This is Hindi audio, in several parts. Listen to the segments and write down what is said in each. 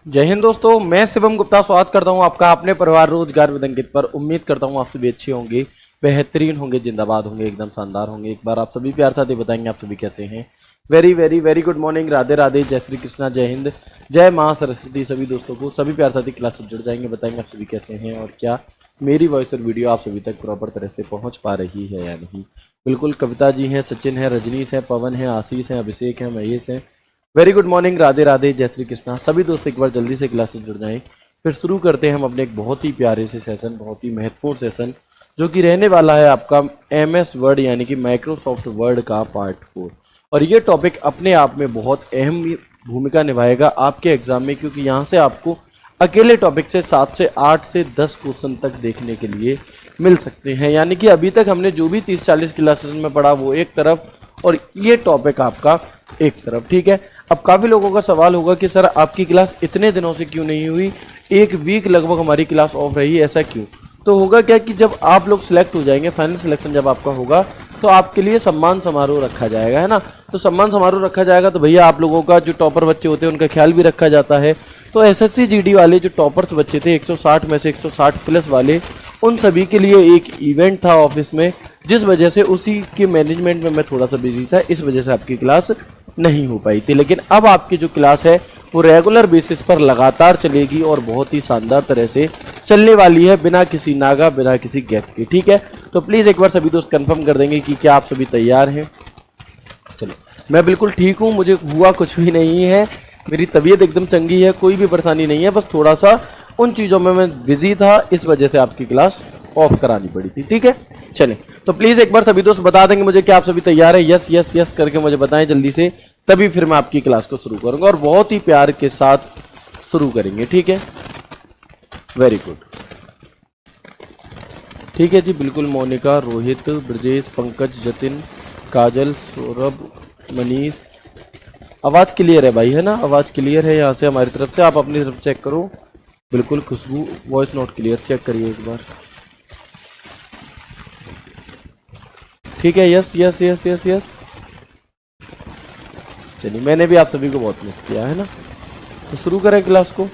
जय हिंद दोस्तों, मैं शिवम गुप्ता स्वागत करता हूं आपका अपने परिवार रोजगार विद अंकित पर। उम्मीद करता हूं आप सभी अच्छे होंगे, बेहतरीन होंगे, जिंदाबाद होंगे, एकदम शानदार होंगे। एक बार आप सभी प्यार साथ ही बताएंगे आप सभी कैसे हैं। Very very very good morning, Radhe Radhe, जय श्री कृष्णा, जय हिंद, जय माँ सरस्वती। सभी दोस्तों को सभी प्यार साथ ही क्लास से जुड़ जाएंगे, बताएंगे आप सभी कैसे हैं और क्या मेरी वॉइस और वीडियो आप सभी तक प्रॉपर तरह से पहुँच पा रही है या नहीं। बिल्कुल, कविता जी हैं, सचिन है, रजनीश है, पवन है, आशीष है, अभिषेक है, महेश है। Very good morning, Radhe Radhe, जय श्री कृष्णा। सभी दोस्त एक बार जल्दी से क्लास से जुड़ जाएं। फिर शुरू करते हैं हम अपने एक बहुत ही प्यारे से सेशन, बहुत ही महत्वपूर्ण सेशन, जो कि रहने वाला है आपका MS वर्ड यानी कि माइक्रोसॉफ्ट वर्ड का पार्ट 4। और ये टॉपिक अपने आप में बहुत अहम भूमिका निभाएगा आपके एग्जाम में, क्योंकि यहाँ से आपको अकेले टॉपिक से 7 से 8 से 10 क्वेश्चन तक देखने के लिए मिल सकते हैं। यानी कि अभी तक हमने जो भी 30-40 क्लासेस में पढ़ा वो एक तरफ और ये टॉपिक आपका एक तरफ। ठीक है, अब काफ़ी लोगों का सवाल होगा कि सर आपकी क्लास इतने दिनों से क्यों नहीं हुई, एक वीक लगभग हमारी क्लास ऑफ रही, ऐसा क्यों? तो होगा क्या कि जब आप लोग सिलेक्ट हो जाएंगे, फाइनल सिलेक्शन जब आपका होगा, तो आपके लिए सम्मान समारोह रखा जाएगा, है ना। तो सम्मान समारोह रखा जाएगा तो भैया आप लोगों का जो टॉपर बच्चे होते हैं उनका ख्याल भी रखा जाता है। तो SSC GD वाले जो टॉपर्स बच्चे थे 160 में से 160 प्लस वाले, उन सभी के लिए एक इवेंट था ऑफिस में, जिस वजह से उसी के मैनेजमेंट में मैं थोड़ा सा बिजी था, इस वजह से आपकी क्लास नहीं हो पाई थी। लेकिन अब आपकी जो क्लास है वो रेगुलर बेसिस पर लगातार चलेगी और बहुत ही शानदार तरह से चलने वाली है, बिना किसी नागा, बिना किसी गैप के। ठीक है, तो प्लीज़ एक बार सभी दोस्त कंफर्म कर देंगे कि क्या आप सभी तैयार हैं। चलो, मैं बिल्कुल ठीक हूँ, मुझे हुआ कुछ भी नहीं है, मेरी तबीयत एकदम चंगी है, कोई भी परेशानी नहीं है, बस थोड़ा सा उन चीज़ों में मैं बिजी था, इस वजह से आपकी क्लास ऑफ करानी पड़ी थी। ठीक है, चलें, तो प्लीज़ एक बार सभी दोस्त बता देंगे मुझे क्या आप सभी तैयार है। यस यस यस करके मुझे बताएं जल्दी से, तभी फिर मैं आपकी क्लास को शुरू करूंगा और बहुत ही प्यार के साथ शुरू करेंगे। ठीक है, वेरी गुड। ठीक है जी, बिल्कुल। मोनिका, रोहित, ब्रजेश, पंकज, जतिन, काजल, सौरभ, मनीष, आवाज़ क्लियर है भाई, है ना, आवाज़ क्लियर है यहाँ से हमारी तरफ से, आप अपनी तरफ चेक करो। बिल्कुल। खुशबू, वॉइस नोट क्लियर, चेक करिए एक बार। ठीक है, yes yes yes yes yes. चलिए, मैंने भी आप सभी को बहुत मिस किया, है ना। तो शुरू करें क्लास को।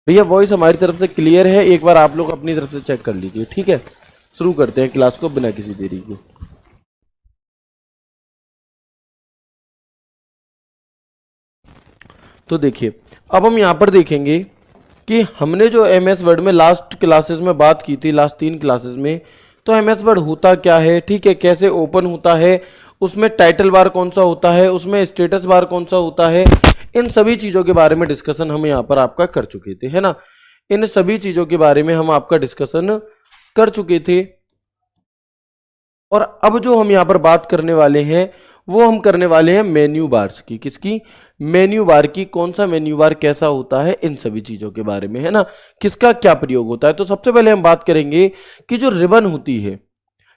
भैया वॉइस हमारी तरफ से क्लियर है, एक बार आप लोग अपनी तरफ से चेक कर लीजिए। ठीक है, शुरू करते हैं क्लास को बिना किसी देरी के। तो देखिए, अब हम यहाँ पर देखेंगे कि हमने जो MS वर्ड में लास्ट क्लासेस में बात की थी, लास्ट 3 क्लासेस में, तो MS वर्ड होता क्या है, ठीक है, कैसे ओपन होता है, उसमें टाइटल बार कौन सा होता है, उसमें स्टेटस बार कौन सा होता है, इन सभी चीज़ों के बारे में डिस्कशन हम यहाँ पर आपका कर चुके थे, है ना। इन सभी चीज़ों के बारे में हम आपका डिस्कशन कर चुके थे। और अब जो हम यहाँ पर बात करने वाले हैं वो हम करने वाले हैं मेन्यू बार्स की। किसकी? मेन्यू बार की। कौन सा मेन्यू बार कैसा होता है, इन सभी चीज़ों के बारे में, है ना, किसका क्या प्रयोग होता है। तो सबसे पहले हम बात करेंगे कि जो रिबन होती है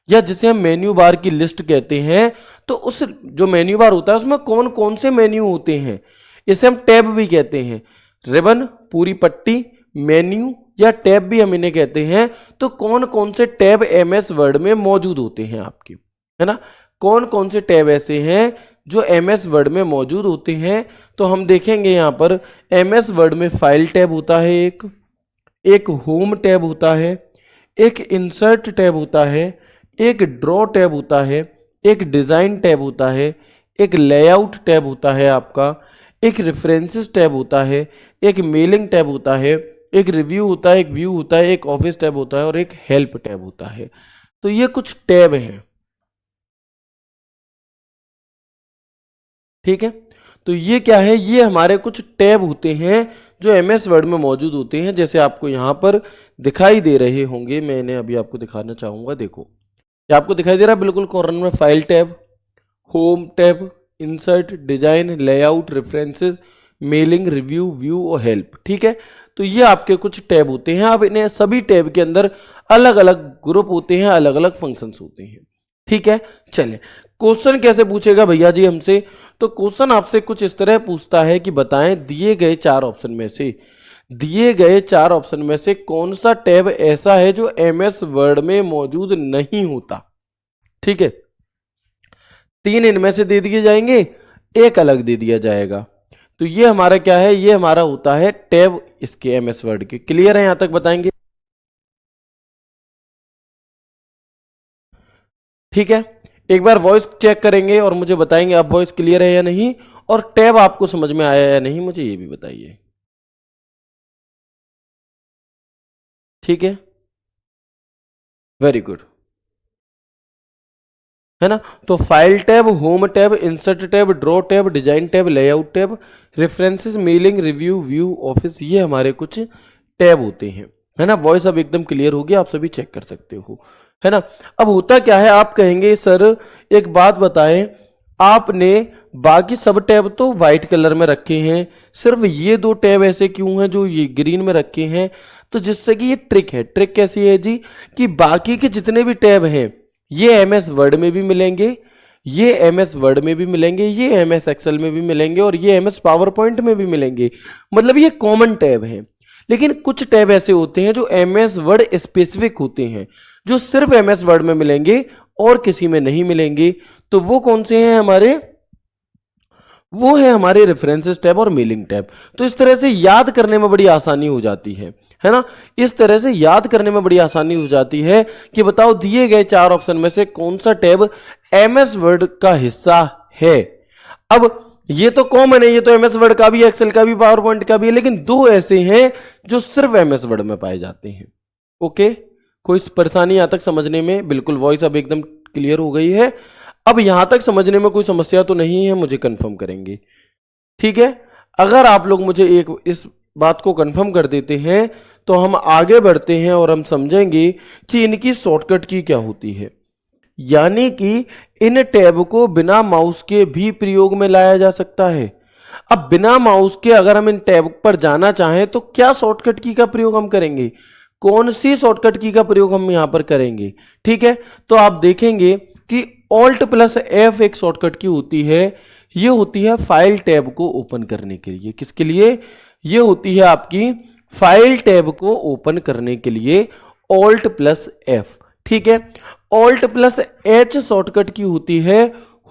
या जिसे हम मेन्यू बार की लिस्ट कहते हैं, तो उस जो मेन्यू बार होता है उसमें कौन कौन से मेन्यू होते हैं, इसे हम टैब भी कहते हैं। रिबन, पूरी पट्टी, मेन्यू या टैब भी हम इन्हें कहते हैं। तो कौन कौन से टैब MS वर्ड में मौजूद होते हैं आपके, है ना, कौन कौन से टैब ऐसे हैं जो MS वर्ड में मौजूद होते हैं। तो हम देखेंगे यहाँ पर MS वर्ड में फाइल टैब होता है, एक होम टैब होता है, एक इंसर्ट टैब होता है, एक ड्रॉ टैब होता है, एक डिज़ाइन टैब होता है, एक लेआउट टैब होता है आपका, एक रेफरेंसेस टैब होता है, एक मेलिंग टैब होता है, एक रिव्यू होता है, एक व्यू होता है, एक ऑफिस टैब होता है और एक हेल्प टैब होता है। तो ये कुछ टैब हैं। ठीक है, तो ये क्या है, ये हमारे कुछ टैब होते हैं जो MS वर्ड में मौजूद होते हैं, जैसे आपको यहाँ पर दिखाई दे रहे होंगे। मैं इन्हें अभी आपको दिखाना चाहूँगा। देखो, ये आपको दिखाई दे रहा है बिल्कुल कॉर्नर में, file tab, home tab, insert, design, layout, references, mailing, review, view और हेल्प। ठीक है, तो ये आपके कुछ टैब होते हैं। अब इन्हें सभी टैब के अंदर अलग अलग ग्रुप होते हैं, अलग अलग फंक्शंस होते हैं। ठीक है, चलें, क्वेश्चन कैसे पूछेगा भैया जी हमसे, तो क्वेश्चन आपसे कुछ इस तरह पूछता है कि बताएं दिए गए 4 ऑप्शन में से, दिए गए 4 ऑप्शन में से कौन सा टैब ऐसा है जो MS वर्ड में मौजूद नहीं होता। ठीक है, 3 इनमें से दे दिए जाएंगे, एक अलग दे दिया जाएगा। तो ये हमारा क्या है, ये हमारा होता है टैब इसके एमएस वर्ड के। क्लियर है, यहां तक बताएंगे? ठीक है, एक बार वॉइस चेक करेंगे और मुझे बताएंगे आप वॉइस क्लियर है या नहीं, और टैब आपको समझ में आया या नहीं, मुझे ये भी बताइए। ठीक है, वेरी गुड, है ना। तो file tab, home tab, insert tab, draw tab, design tab, layout tab, references, mailing, review, view, office, ये हमारे कुछ टैब होते हैं, है ना। वॉइस अब एकदम क्लियर होगी, आप सभी चेक कर सकते हो, है ना। अब होता क्या है, आप कहेंगे सर एक बात बताएं, आपने बाकी सब टैब तो व्हाइट कलर में रखे हैं, सिर्फ ये दो टैब ऐसे क्यों हैं जो ये ग्रीन में रखे हैं? तो जिससे कि ये ट्रिक है। ट्रिक कैसी है जी, कि बाकी के जितने भी टैब हैं ये एमएस वर्ड में भी मिलेंगे, ये एमएस वर्ड में भी मिलेंगे, ये एमएस एक्सेल में भी मिलेंगे, और ये एमएस पावर पॉइंट में भी मिलेंगे। मतलब ये कॉमन टैब हैं। लेकिन कुछ टैब ऐसे होते हैं जो एमएस वर्ड स्पेसिफिक होते हैं, जो सिर्फ एमएस वर्ड में मिलेंगे और किसी में नहीं मिलेंगे। तो वो कौन से हैं हमारे? वो है हमारे रेफरेंसेस टैब और मेलिंग टैब। तो इस तरह से याद करने में बड़ी आसानी हो जाती है ना। इस तरह से याद करने में बड़ी आसानी हो जाती है कि बताओ दिए गए चार ऑप्शन में से कौन सा टैब एमएस वर्ड का हिस्सा है। अब ये तो कॉमन है, ये तो एमएस वर्ड का भी, एक्सेल का भी, पावर पॉइंट का भी है, लेकिन दो ऐसे हैं जो सिर्फ एमएस वर्ड में पाए जाते हैं। ओके, कोई परेशानी यहां तक समझने में? बिल्कुल, वॉइस अब एकदम क्लियर हो गई है। अब यहां तक समझने में कोई समस्या तो नहीं है, मुझे कंफर्म करेंगे। ठीक है, अगर आप लोग मुझे एक इस बात को कंफर्म कर देते हैं तो हम आगे बढ़ते हैं और हम समझेंगे कि इनकी शॉर्टकट की क्या होती है। यानी कि इन टैब को बिना माउस के भी प्रयोग में लाया जा सकता है। अब बिना माउस के अगर हम इन टैब पर जाना चाहें तो क्या शॉर्टकट की का प्रयोग हम करेंगे? कौन सी शॉर्टकट की का प्रयोग हम यहां पर करेंगे? ठीक है, तो आप देखेंगे कि Alt+F एक शॉर्टकट की होती है। ये होती है फाइल टैब को ओपन करने के लिए। किसके लिए? ये होती है आपकी फाइल टैब को ओपन करने के लिए Alt+F। ठीक है, Alt+H शॉर्टकट की होती है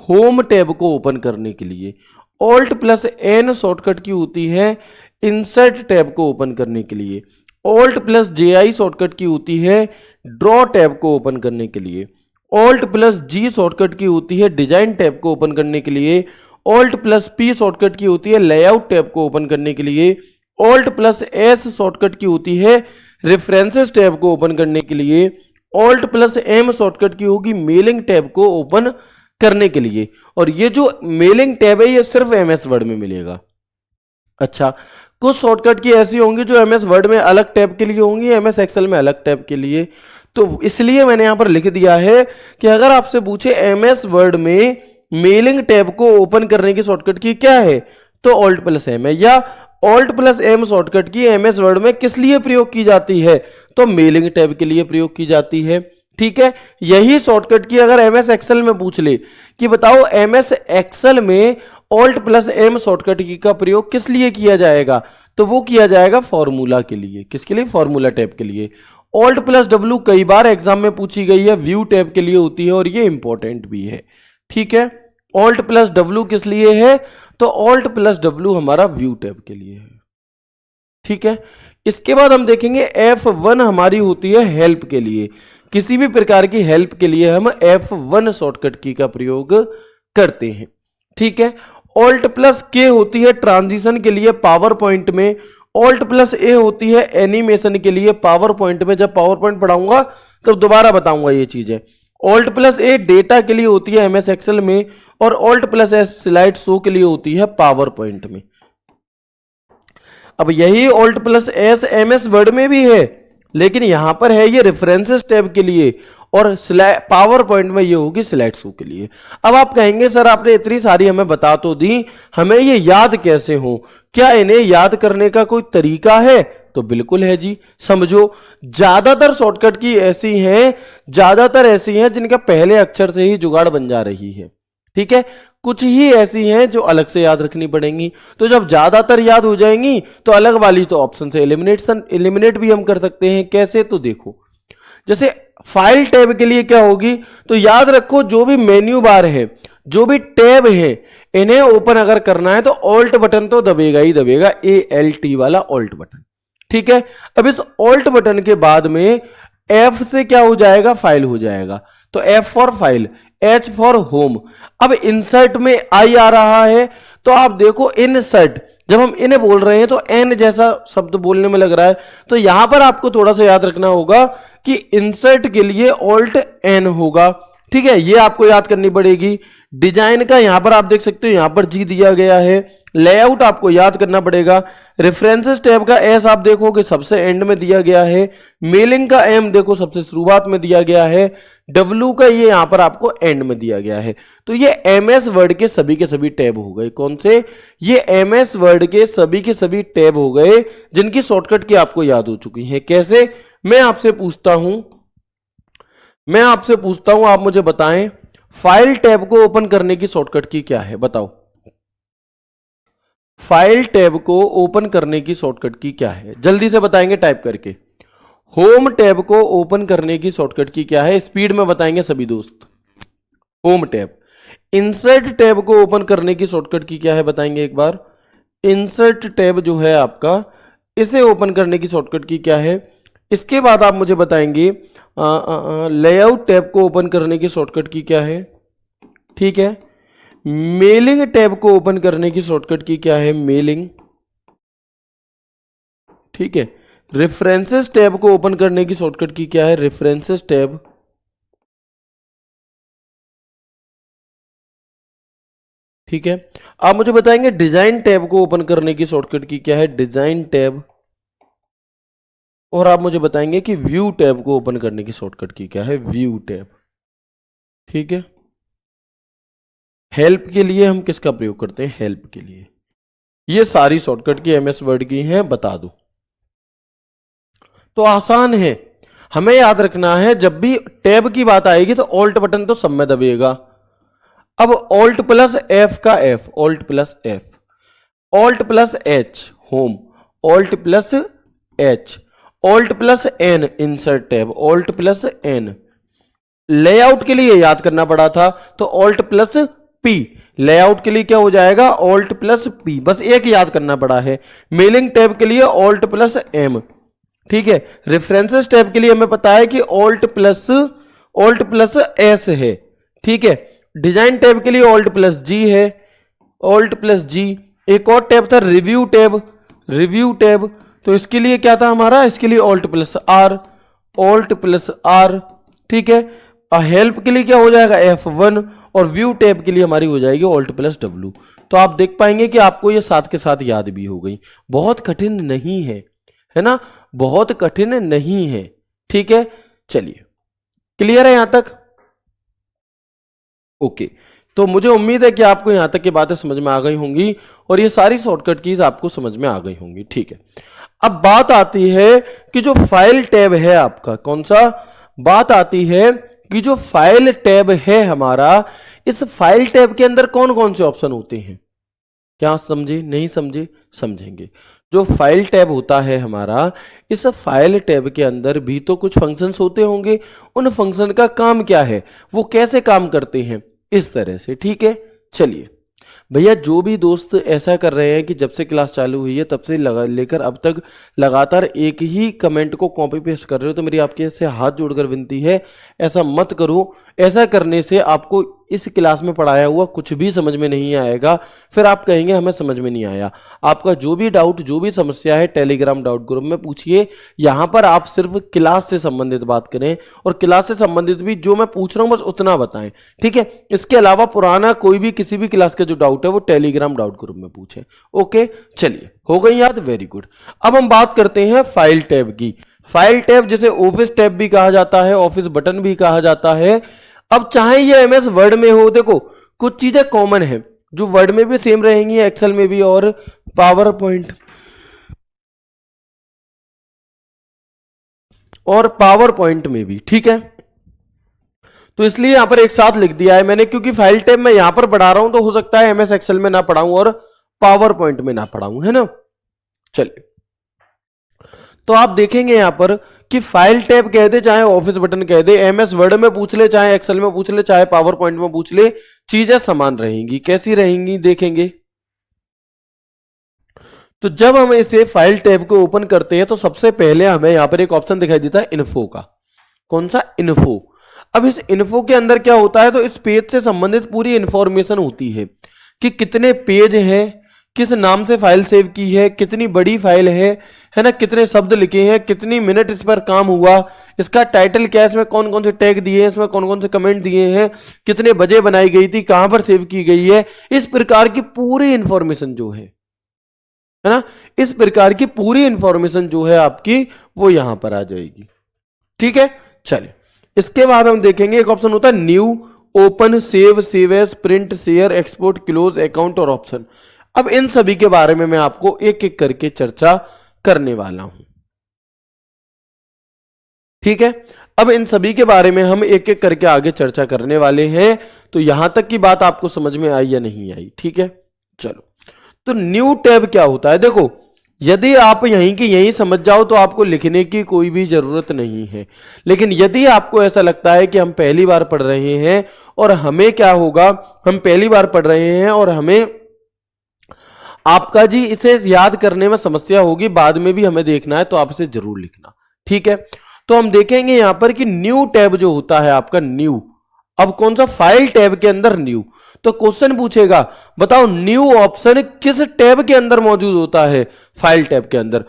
होम टैब को ओपन करने के लिए। Alt+N शॉर्टकट की होती है इंसर्ट टैब को ओपन करने के लिए। Alt+Ji शॉर्टकट की होती है ड्रॉ टैब को ओपन करने के लिए। Alt+G शॉर्टकट की होती है डिजाइन टैब को ओपन करने के लिए। Alt+P शॉर्टकट की होती है लेआउट टैब को ओपन करने के लिए। Alt+S शॉर्टकट की होती है रेफरेंसेस टैब को ओपन करने के लिए। Alt+M शॉर्टकट की होगी मेलिंग टैब को ओपन करने के लिए। और ये जो मेलिंग टैब है ये सिर्फ एमएस वर्ड में मिलेगा। अच्छा, कुछ शॉर्टकट की ऐसी होंगी जो एमएस वर्ड में अलग टैब के लिए होंगी, एमएस एक्सेल में अलग टैब के लिए। तो इसलिए मैंने यहां पर लिख दिया है कि अगर आपसे पूछे एमएस वर्ड में मेलिंग टैब को ओपन करने की शॉर्टकट की क्या है, तो Alt+M है। या Alt+M शॉर्टकट की एमएस वर्ड में किस लिए प्रयोग की जाती है, तो मेलिंग टैब के लिए प्रयोग की जाती है। ठीक है, यही शॉर्टकट की अगर एमएस एक्सेल में पूछ ले कि बताओ एमएस एक्सेल में Alt+M शॉर्टकट की का प्रयोग किस लिए किया जाएगा, तो वो किया जाएगा फॉर्मूला के लिए। किसके लिए? फॉर्मूला टैब के लिए। Alt+W कई बार एग्जाम में पूछी गई है, व्यू टैब के लिए होती है और ये इंपॉर्टेंट भी है। ठीक है, Alt+W किस लिए है, तो Alt+W हमारा व्यू टैब के लिए है। ठीक है, इसके बाद हम देखेंगे F1 हमारी होती है हेल्प के लिए। किसी भी प्रकार की हेल्प के लिए हम F1 शॉर्टकट की का प्रयोग करते हैं। ठीक है, Alt+K होती है ट्रांजिशन के लिए पावर पॉइंट में। Alt+A होती है एनिमेशन के लिए पावर पॉइंट में। जब पावर पॉइंट पढ़ाऊंगा तब दोबारा बताऊंगा ये चीजें। Alt+A डेटा के लिए होती है एमएस एक्सेल में, और Alt+S स्लाइड शो के लिए होती है पावर पॉइंट में। अब यही Alt+S एमएस वर्ड में भी है, लेकिन यहां पर है ये रेफरेंसेस टैब के लिए, और पावर पॉइंट में ये होगी स्लाइड शो के लिए। अब आप कहेंगे सर आपने इतनी सारी हमें बता तो दी, हमें ये याद कैसे हो? क्या इन्हें याद करने का कोई तरीका है? तो बिल्कुल है जी। समझो, ज्यादातर शॉर्टकट की ऐसी हैं, ज्यादातर ऐसी हैं जिनका पहले अक्षर से ही जुगाड़ बन जा रही है। ठीक है, कुछ ही ऐसी हैं जो अलग से याद रखनी पड़ेंगी। तो जब ज्यादातर याद हो जाएंगी तो अलग वाली तो ऑप्शन से एलिमिनेट भी हम कर सकते हैं। कैसे? तो देखो, जैसे फाइल टैब के लिए क्या होगी, तो याद रखो जो भी मेन्यू बार है, जो भी टैब है इन्हें ओपन अगर करना है तो ऑल्ट बटन तो दबेगा ही दबेगा, ALT वाला ऑल्ट बटन। ठीक है, अब इस ऑल्ट बटन के बाद में F से क्या हो जाएगा, फाइल हो जाएगा। तो F for file, H for home. अब इंसर्ट में I आ रहा है, तो आप देखो इंसर्ट, जब हम इन्हें बोल रहे हैं तो N जैसा शब्द बोलने में लग रहा है, तो यहां पर आपको थोड़ा सा याद रखना होगा कि इंसर्ट के लिए ऑल्ट N होगा। ठीक है, ये आपको याद करनी पड़ेगी। डिजाइन का यहां पर आप देख सकते हो, यहां पर G दिया गया है। लेआउट आपको याद करना पड़ेगा। रेफरेंसेस टैब का एस आप देखोगे सबसे एंड में दिया गया है। मेलिंग का एम देखो सबसे शुरुआत में दिया गया है। डब्ल्यू का ये यहां पर आपको एंड में दिया गया है। तो ये एमएस वर्ड के सभी टैब हो गए। कौन से? ये एमएस वर्ड के सभी टैब हो गए जिनकी शॉर्टकट की आपको याद हो चुकी है। कैसे? मैं आपसे पूछता हूं, आप मुझे बताएं फाइल टैब को ओपन करने की शॉर्टकट की क्या है, बताओ। फाइल टैब को ओपन करने की शॉर्टकट की क्या है, जल्दी से बताएंगे टाइप करके। होम टैब को ओपन करने की शॉर्टकट की क्या है, स्पीड में बताएंगे सभी दोस्त। Home tab. इंसर्ट टैब को ओपन करने की शॉर्टकट की क्या है, बताएंगे एक बार। इंसर्ट टैब जो है आपका, इसे ओपन करने की शॉर्टकट की क्या है। इसके बाद आप मुझे बताएंगे लेआउट टैब को ओपन करने की शॉर्टकट की क्या है। ठीक है, मेलिंग टैब को ओपन करने की शॉर्टकट की क्या है, मेलिंग। ठीक है, रेफरेंसेस टैब को ओपन करने की शॉर्टकट की क्या है, रेफरेंसेस टैब। ठीक है, आप मुझे बताएंगे डिजाइन टैब को ओपन करने की शॉर्टकट की क्या है, डिजाइन टैब। और आप मुझे बताएंगे कि व्यू टैब को ओपन करने की शॉर्टकट की क्या है, व्यू टैब। ठीक है, हेल्प के लिए हम किसका प्रयोग करते हैं, हेल्प के लिए। ये सारी शॉर्टकट की एमएस वर्ड की हैं, बता दो। तो आसान है, हमें याद रखना है जब भी टैब की बात आएगी तो ऑल्ट बटन तो सब में दबिएगा। अब ऑल्ट प्लस एफ का F, alt plus F, alt plus H home, alt plus H, alt plus N insert tab, alt plus N. Layout के लिए याद करना पड़ा था तो ऑल्ट प्लस पी। लेआउट के लिए क्या हो जाएगा, ऑल्ट प्लस पी, बस एक याद करना पड़ा है। मेलिंग टैब के लिए ऑल्ट प्लस एम। ठीक है, रेफरेंसेस टैब के लिए हमें पता है कि ऑल्ट प्लस एस है। ठीक है, डिजाइन टैब के लिए ऑल्ट प्लस जी है, ऑल्ट प्लस जी। एक और टैब था रिव्यू टैब, रिव्यू टैब, तो इसके लिए क्या था हमारा, इसके लिए alt plus R, alt plus R. ठीक है, हेल्प के लिए क्या हो जाएगा, F1, और व्यू टैब के लिए हमारी हो जाएगी ऑल्ट प्लस W। तो आप देख पाएंगे कि आपको ये साथ के साथ याद भी हो गई। बहुत कठिन नहीं है ना, बहुत कठिन नहीं है। ठीक है, चलिए क्लियर है यहां तक? ओके, तो मुझे उम्मीद है कि आपको यहां तक की बातें समझ में आ गई होंगी और ये सारी शॉर्टकट कीज आपको समझ में आ गई होंगी। ठीक है, अब बात आती है कि जो फाइल टैब है आपका, कौन सा, बात आती है कि जो फाइल टैब है हमारा, इस फाइल टैब के अंदर कौन कौन से ऑप्शन होते हैं। क्या समझे, नहीं समझे, समझेंगे। जो फाइल टैब होता है हमारा, इस फाइल टैब के अंदर भी तो कुछ फंक्शंस होते होंगे। उन फंक्शन का काम क्या है, वो कैसे काम करते हैं, इस तरह से। ठीक है, चलिए भैया, जो भी दोस्त ऐसा कर रहे हैं कि जब से क्लास चालू हुई है तब से लेकर अब तक लगातार एक ही कमेंट को कॉपी पेस्ट कर रहे हो, तो मेरी आपके से हाथ जोड़कर विनती है, ऐसा मत करो। ऐसा करने से आपको इस क्लास में पढ़ाया हुआ कुछ भी समझ में नहीं आएगा, फिर आप कहेंगे हमें समझ में नहीं आया। आपका जो भी डाउट, जो भी समस्या है, टेलीग्राम डाउट ग्रुप में पूछिए। यहाँ पर आप सिर्फ क्लास से संबंधित बात करें और क्लास से संबंधित भी जो मैं पूछ रहा हूँ बस उतना बताएं। ठीक है, इसके अलावा पुराना कोई भी किसी भी क्लास का जो डाउट है वो टेलीग्राम डाउट ग्रुप में पूछें। ओके, चलिए हो गई याद, वेरी गुड। अब हम बात करते हैं फाइल टैब की। फाइल टैब जिसे ऑफिस टैब भी कहा जाता है, ऑफिस बटन भी कहा जाता है। अब चाहे ये एमएस वर्ड में हो, देखो कुछ चीजें कॉमन है जो वर्ड में भी सेम रहेंगी, एक्सेल में भी और पावर पॉइंट में भी। ठीक है, तो इसलिए यहां पर एक साथ लिख दिया है मैंने, क्योंकि फाइल टैब मैं यहां पर पढ़ा रहा हूं तो हो सकता है एमएस एक्सेल में ना पढ़ाऊं और पावर पॉइंट में ना पढ़ाऊं, है ना। चलिए, तो आप देखेंगे यहां पर कि फाइल टैब कह दे चाहे ऑफिस बटन कह दे, एमएस वर्ड में पूछ ले चाहे एक्सेल में पूछ ले चाहे पावर पॉइंट में पूछ ले, चीजें समान रहेंगी। कैसी रहेंगी देखेंगे। तो जब हम इसे फाइल टैब को ओपन करते हैं तो सबसे पहले हमें यहां पर एक ऑप्शन दिखाई देता है इन्फो का। कौन सा? इन्फो। अब इस इन्फो के अंदर क्या होता है, तो इस पेज से संबंधित पूरी इंफॉर्मेशन होती है कि कितने पेज हैं, किस नाम से फाइल सेव की है, कितनी बड़ी फाइल है ना, कितने शब्द लिखे हैं, कितनी मिनट इस पर काम हुआ, इसका टाइटल क्या है, इसमें कौन कौन से टैग दिए हैं, इसमें कौन कौन से कमेंट दिए हैं, कितने बजे बनाई गई थी, कहां पर सेव की गई है, इस प्रकार की पूरी इंफॉर्मेशन जो है ना, इस प्रकार की पूरी इंफॉर्मेशन जो है आपकी वो यहां पर आ जाएगी। ठीक है, चलिए इसके बाद हम देखेंगे एक ऑप्शन होता है new, open, save, save as, print, share, export, close, account और ऑप्शन। अब इन सभी के बारे में मैं आपको एक एक करके चर्चा करने वाला हूं। ठीक है, अब इन सभी के बारे में हम एक एक करके आगे चर्चा करने वाले हैं। तो यहां तक की बात आपको समझ में आई या नहीं आई? ठीक है, चलो। तो न्यू टैब क्या होता है? देखो, यदि आप यहीं की यहीं समझ जाओ तो आपको लिखने की कोई भी जरूरत नहीं है। लेकिन यदि आपको ऐसा लगता है कि हम पहली बार पढ़ रहे हैं और हमें क्या होगा, हम पहली बार पढ़ रहे हैं और हमें आपका जी इसे याद करने में समस्या होगी, बाद में भी हमें देखना है, तो आप इसे जरूर लिखना। ठीक है, तो हम देखेंगे यहां पर कि न्यू टैब जो होता है आपका न्यू, अब कौन सा? फाइल टैब के अंदर न्यू। तो क्वेश्चन पूछेगा बताओ न्यू ऑप्शन किस टैब के अंदर मौजूद होता है? फाइल टैब के अंदर।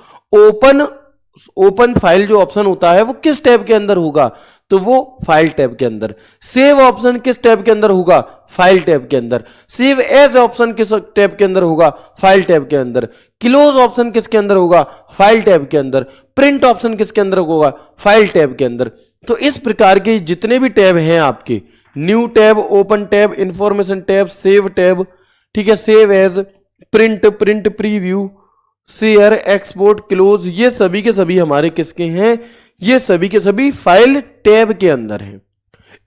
ओपन फाइल जो ऑप्शन होता है वो किस टैब के अंदर होगा? तो वो फाइल टैब के अंदर। सेव ऑप्शन किस टैब के अंदर होगा? फाइल टैब के अंदर। सेव एज ऑप्शन किस टैब के अंदर होगा? फाइल टैब के अंदर। क्लोज ऑप्शन किसके अंदर होगा? फाइल टैब के अंदर। प्रिंट ऑप्शन किसके अंदर होगा? फाइल टैब के अंदर। तो इस प्रकार के जितने भी टैब हैं आपके, new tab, open tab, information tab, save tab, ठीक है, save as, print, print preview, share, export, close, ये सभी के सभी हमारे किसके हैं? ये सभी के सभी फाइल टैब के अंदर हैं।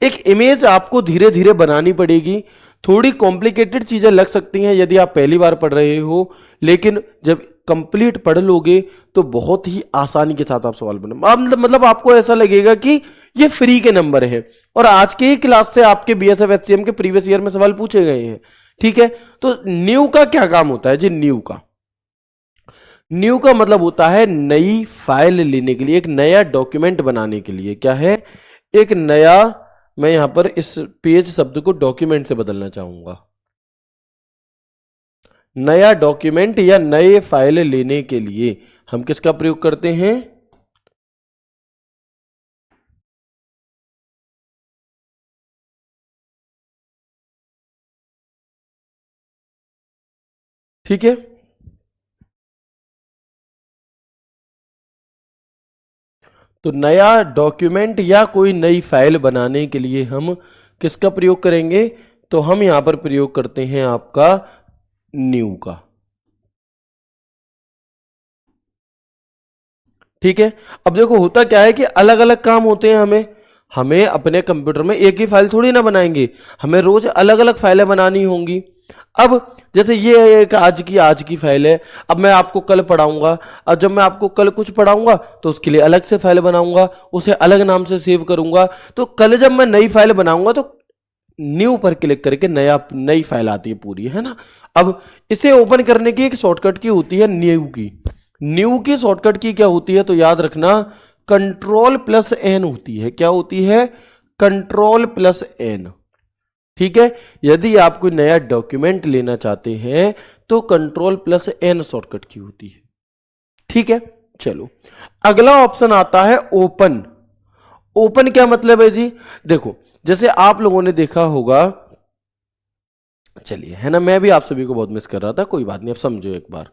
एक इमेज आपको धीरे धीरे बनानी पड़ेगी, थोड़ी कॉम्प्लिकेटेड चीजें लग सकती हैं यदि आप पहली बार पढ़ रहे हो, लेकिन जब कंप्लीट पढ़ लोगे तो बहुत ही आसानी के साथ आप सवाल बना, मतलब आपको ऐसा लगेगा कि ये फ्री के नंबर है और आज के ही क्लास से आपके बीएसएफ एचसीएम के प्रीवियस ईयर में सवाल पूछे गए हैं। ठीक है, तो न्यू का क्या काम होता है जी? न्यू का मतलब होता है नई फाइल लेने के लिए, एक नया डॉक्यूमेंट बनाने के लिए। क्या है? एक नया, मैं यहां पर इस पेज शब्द को डॉक्यूमेंट से बदलना चाहूंगा। नया डॉक्यूमेंट या नए फाइल लेने के लिए हम किसका प्रयोग करते हैं? ठीक है, तो नया डॉक्यूमेंट या कोई नई फाइल बनाने के लिए हम किसका प्रयोग करेंगे? तो हम यहां पर प्रयोग करते हैं आपका न्यू का। ठीक है, अब देखो होता क्या है कि अलग अलग काम होते हैं हमें अपने कंप्यूटर में एक ही फाइल थोड़ी ना बनाएंगे, हमें रोज अलग अलग फाइलें बनानी होंगी। अब जैसे ये एक आज की फाइल है, अब मैं आपको कल पढ़ाऊंगा, और जब मैं आपको कल कुछ पढ़ाऊंगा तो उसके लिए अलग से फाइल बनाऊंगा, उसे अलग नाम से सेव करूंगा। तो कल जब मैं नई फाइल बनाऊंगा तो न्यू पर क्लिक करके नई फाइल आती है पूरी, है ना। अब इसे ओपन करने की एक शॉर्टकट की होती है न्यू की शॉर्टकट की क्या होती है? तो याद रखना, Ctrl+N होती है। क्या होती है? Ctrl+N। ठीक है, यदि आप कोई नया डॉक्यूमेंट लेना चाहते हैं तो Ctrl+N शॉर्टकट की होती है। ठीक है, चलो अगला ऑप्शन आता है ओपन। ओपन क्या मतलब है जी? देखो, जैसे आप लोगों ने देखा होगा, चलिए, है ना, मैं भी आप सभी को बहुत मिस कर रहा था, कोई बात नहीं, अब समझो एक बार।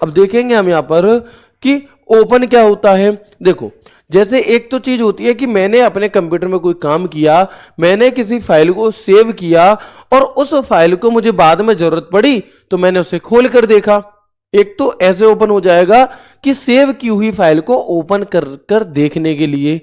अब देखेंगे हम यहां पर कि ओपन क्या होता है। देखो, जैसे एक तो चीज होती है कि मैंने अपने कंप्यूटर में कोई काम किया, मैंने किसी फाइल को सेव किया और उस फाइल को मुझे बाद में जरूरत पड़ी तो मैंने उसे खोल कर देखा। एक तो ऐसे ओपन हो जाएगा कि सेव की हुई फाइल को ओपन कर देखने के लिए।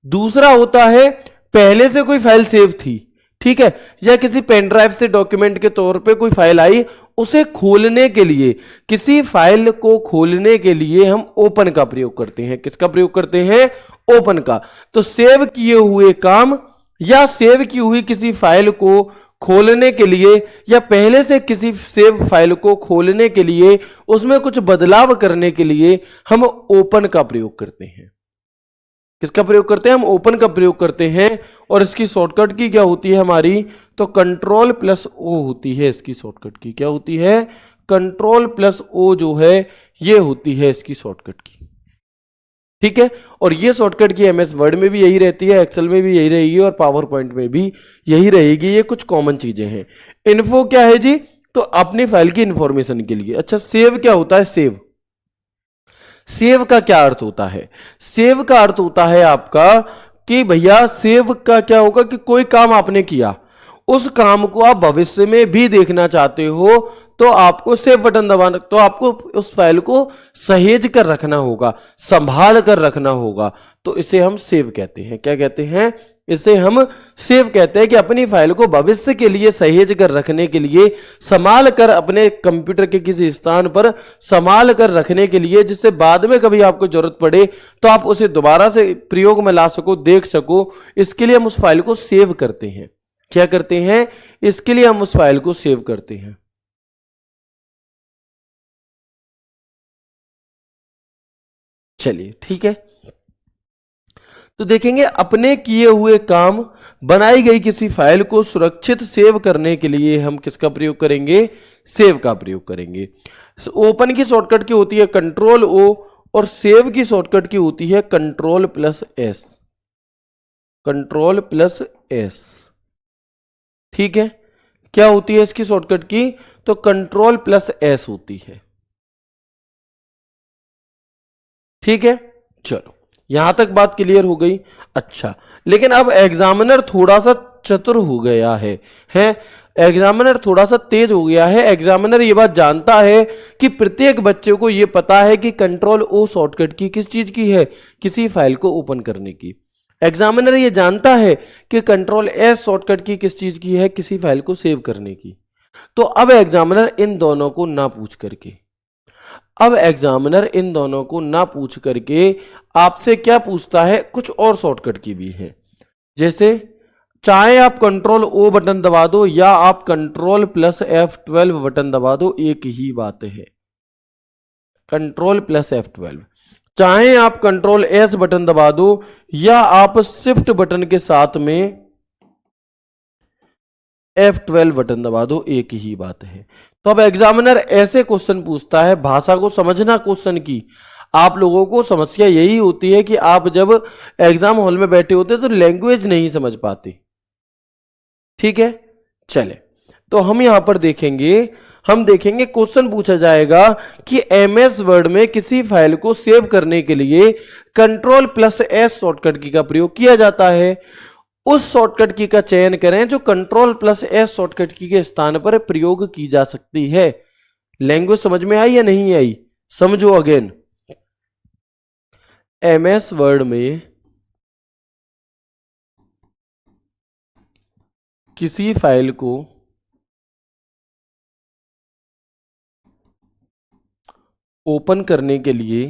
दूसरा होता है पहले से कोई फाइल सेव थी, ठीक है, या किसी पेन ड्राइव से डॉक्यूमेंट के तौर पे कोई फाइल आई, उसे खोलने के लिए, किसी फाइल को खोलने के लिए हम ओपन का प्रयोग करते हैं। किसका प्रयोग करते हैं? ओपन का। तो सेव किए हुए काम या सेव की हुई किसी फाइल को खोलने के लिए या पहले से किसी सेव फाइल को खोलने के लिए उसमें कुछ बदलाव करने के लिए हम ओपन का प्रयोग करते हैं। किसका प्रयोग करते हैं? हम ओपन का प्रयोग करते हैं। और इसकी शॉर्टकट की क्या होती है हमारी? तो कंट्रोल प्लस ओ होती है। इसकी शॉर्टकट की क्या होती है? कंट्रोल प्लस ओ जो है ये होती है इसकी शॉर्टकट की। ठीक है, और ये शॉर्टकट की एमएस वर्ड में भी यही रहती है, एक्सेल में भी यही रहेगी और पावर पॉइंट में भी यही रहेगी। ये कुछ कॉमन चीजें हैं। इन्फो क्या है जी? तो अपनी फाइल की इंफॉर्मेशन के लिए। अच्छा, सेव क्या होता है? सेव, सेव का क्या अर्थ होता है? सेव का अर्थ होता है आपका कि भैया सेव का क्या होगा कि कोई काम आपने किया, उस काम को आप भविष्य में भी देखना चाहते हो तो आपको सेव बटन दबाना, तो आपको उस फाइल को सहेज कर रखना होगा, संभाल कर रखना होगा। तो इसे हम सेव कहते हैं। क्या कहते हैं? इसे हम सेव कहते हैं कि अपनी फाइल को भविष्य के लिए सहेज कर रखने के लिए, संभाल कर अपने कंप्यूटर के किसी स्थान पर संभाल कर रखने के लिए, जिससे बाद में कभी आपको जरूरत पड़े तो आप उसे दोबारा से प्रयोग में ला सको, देख सको। इसके लिए हम उस फाइल को सेव करते हैं। क्या करते हैं? इसके लिए हम उस फाइल को सेव करते हैं। चलिए ठीक है, तो देखेंगे अपने किए हुए काम, बनाई गई किसी फाइल को सुरक्षित सेव करने के लिए हम किसका प्रयोग करेंगे? सेव का प्रयोग करेंगे। ओपन की शॉर्टकट की होती है कंट्रोल ओ और सेव की शॉर्टकट की होती है control plus S. Control plus S, ठीक है। क्या होती है इसकी शॉर्टकट की? तो कंट्रोल प्लस एस होती है। ठीक है, चलो यहां तक बात क्लियर हो गई। अच्छा, लेकिन अब एग्जामिनर थोड़ा सा चतुर हो गया है एग्जामिनर थोड़ा सा तेज हो गया है। एग्जामिनर ये बात जानता है कि प्रत्येक बच्चे को ये पता है कि कंट्रोल ओ शॉर्टकट की किस चीज की है? किसी फाइल को ओपन करने की। एग्जामिनर ये जानता है कि कंट्रोल एस शॉर्टकट की किस चीज की है? किसी फाइल को सेव करने की। तो अब एग्जामिनर इन दोनों को ना पूछ करके, अब एग्जामिनर इन दोनों को ना पूछ करके आपसे क्या पूछता है? कुछ और शॉर्टकट की भी है। जैसे चाहे आप कंट्रोल ओ बटन दबा दो या आप कंट्रोल प्लस F12 बटन दबा दो, एक ही बात है। कंट्रोल प्लस F12, चाहे आप कंट्रोल एस बटन दबा दो या आप शिफ्ट बटन के साथ में F12 बटन दबा दो, एक ही बात है। तो अब एग्जामिनर ऐसे क्वेश्चन पूछता है, भाषा को समझना क्वेश्चन की। आप लोगों को समस्या यही होती है कि आप जब एग्जाम हॉल में बैठे होते तो लैंग्वेज नहीं समझ पाते। ठीक है, चले तो हम यहां पर देखेंगे, हम देखेंगे क्वेश्चन पूछा जाएगा कि एमएस वर्ड में किसी फाइल को सेव करने के लिए कंट्रोल प्लस एस शॉर्टकट की का प्रयोग किया जाता है। उस शॉर्टकट की का चयन करें जो कंट्रोल प्लस एस शॉर्टकट की के स्थान पर प्रयोग की जा सकती है। लैंग्वेज समझ में आई या नहीं आई? समझो अगेन। एमएस वर्ड में किसी फाइल को ओपन करने के लिए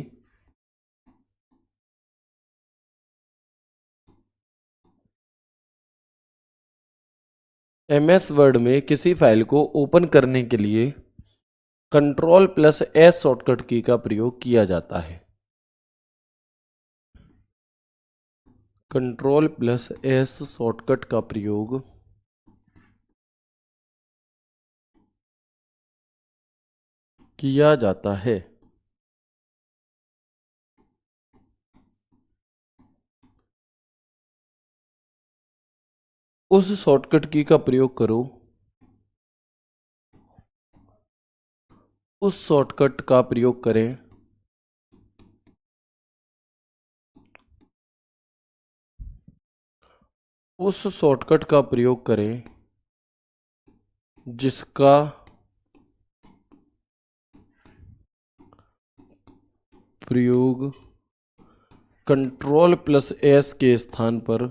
एमएस वर्ड में किसी फाइल को ओपन करने के लिए कंट्रोल प्लस एस शॉर्टकट की का प्रयोग किया जाता है। कंट्रोल प्लस एस शॉर्टकट का प्रयोग किया जाता है। उस शॉर्टकट की का प्रयोग करो, उस शॉर्टकट का प्रयोग करें उस शॉर्टकट का प्रयोग करें जिसका प्रयोग कंट्रोल प्लस एस के स्थान पर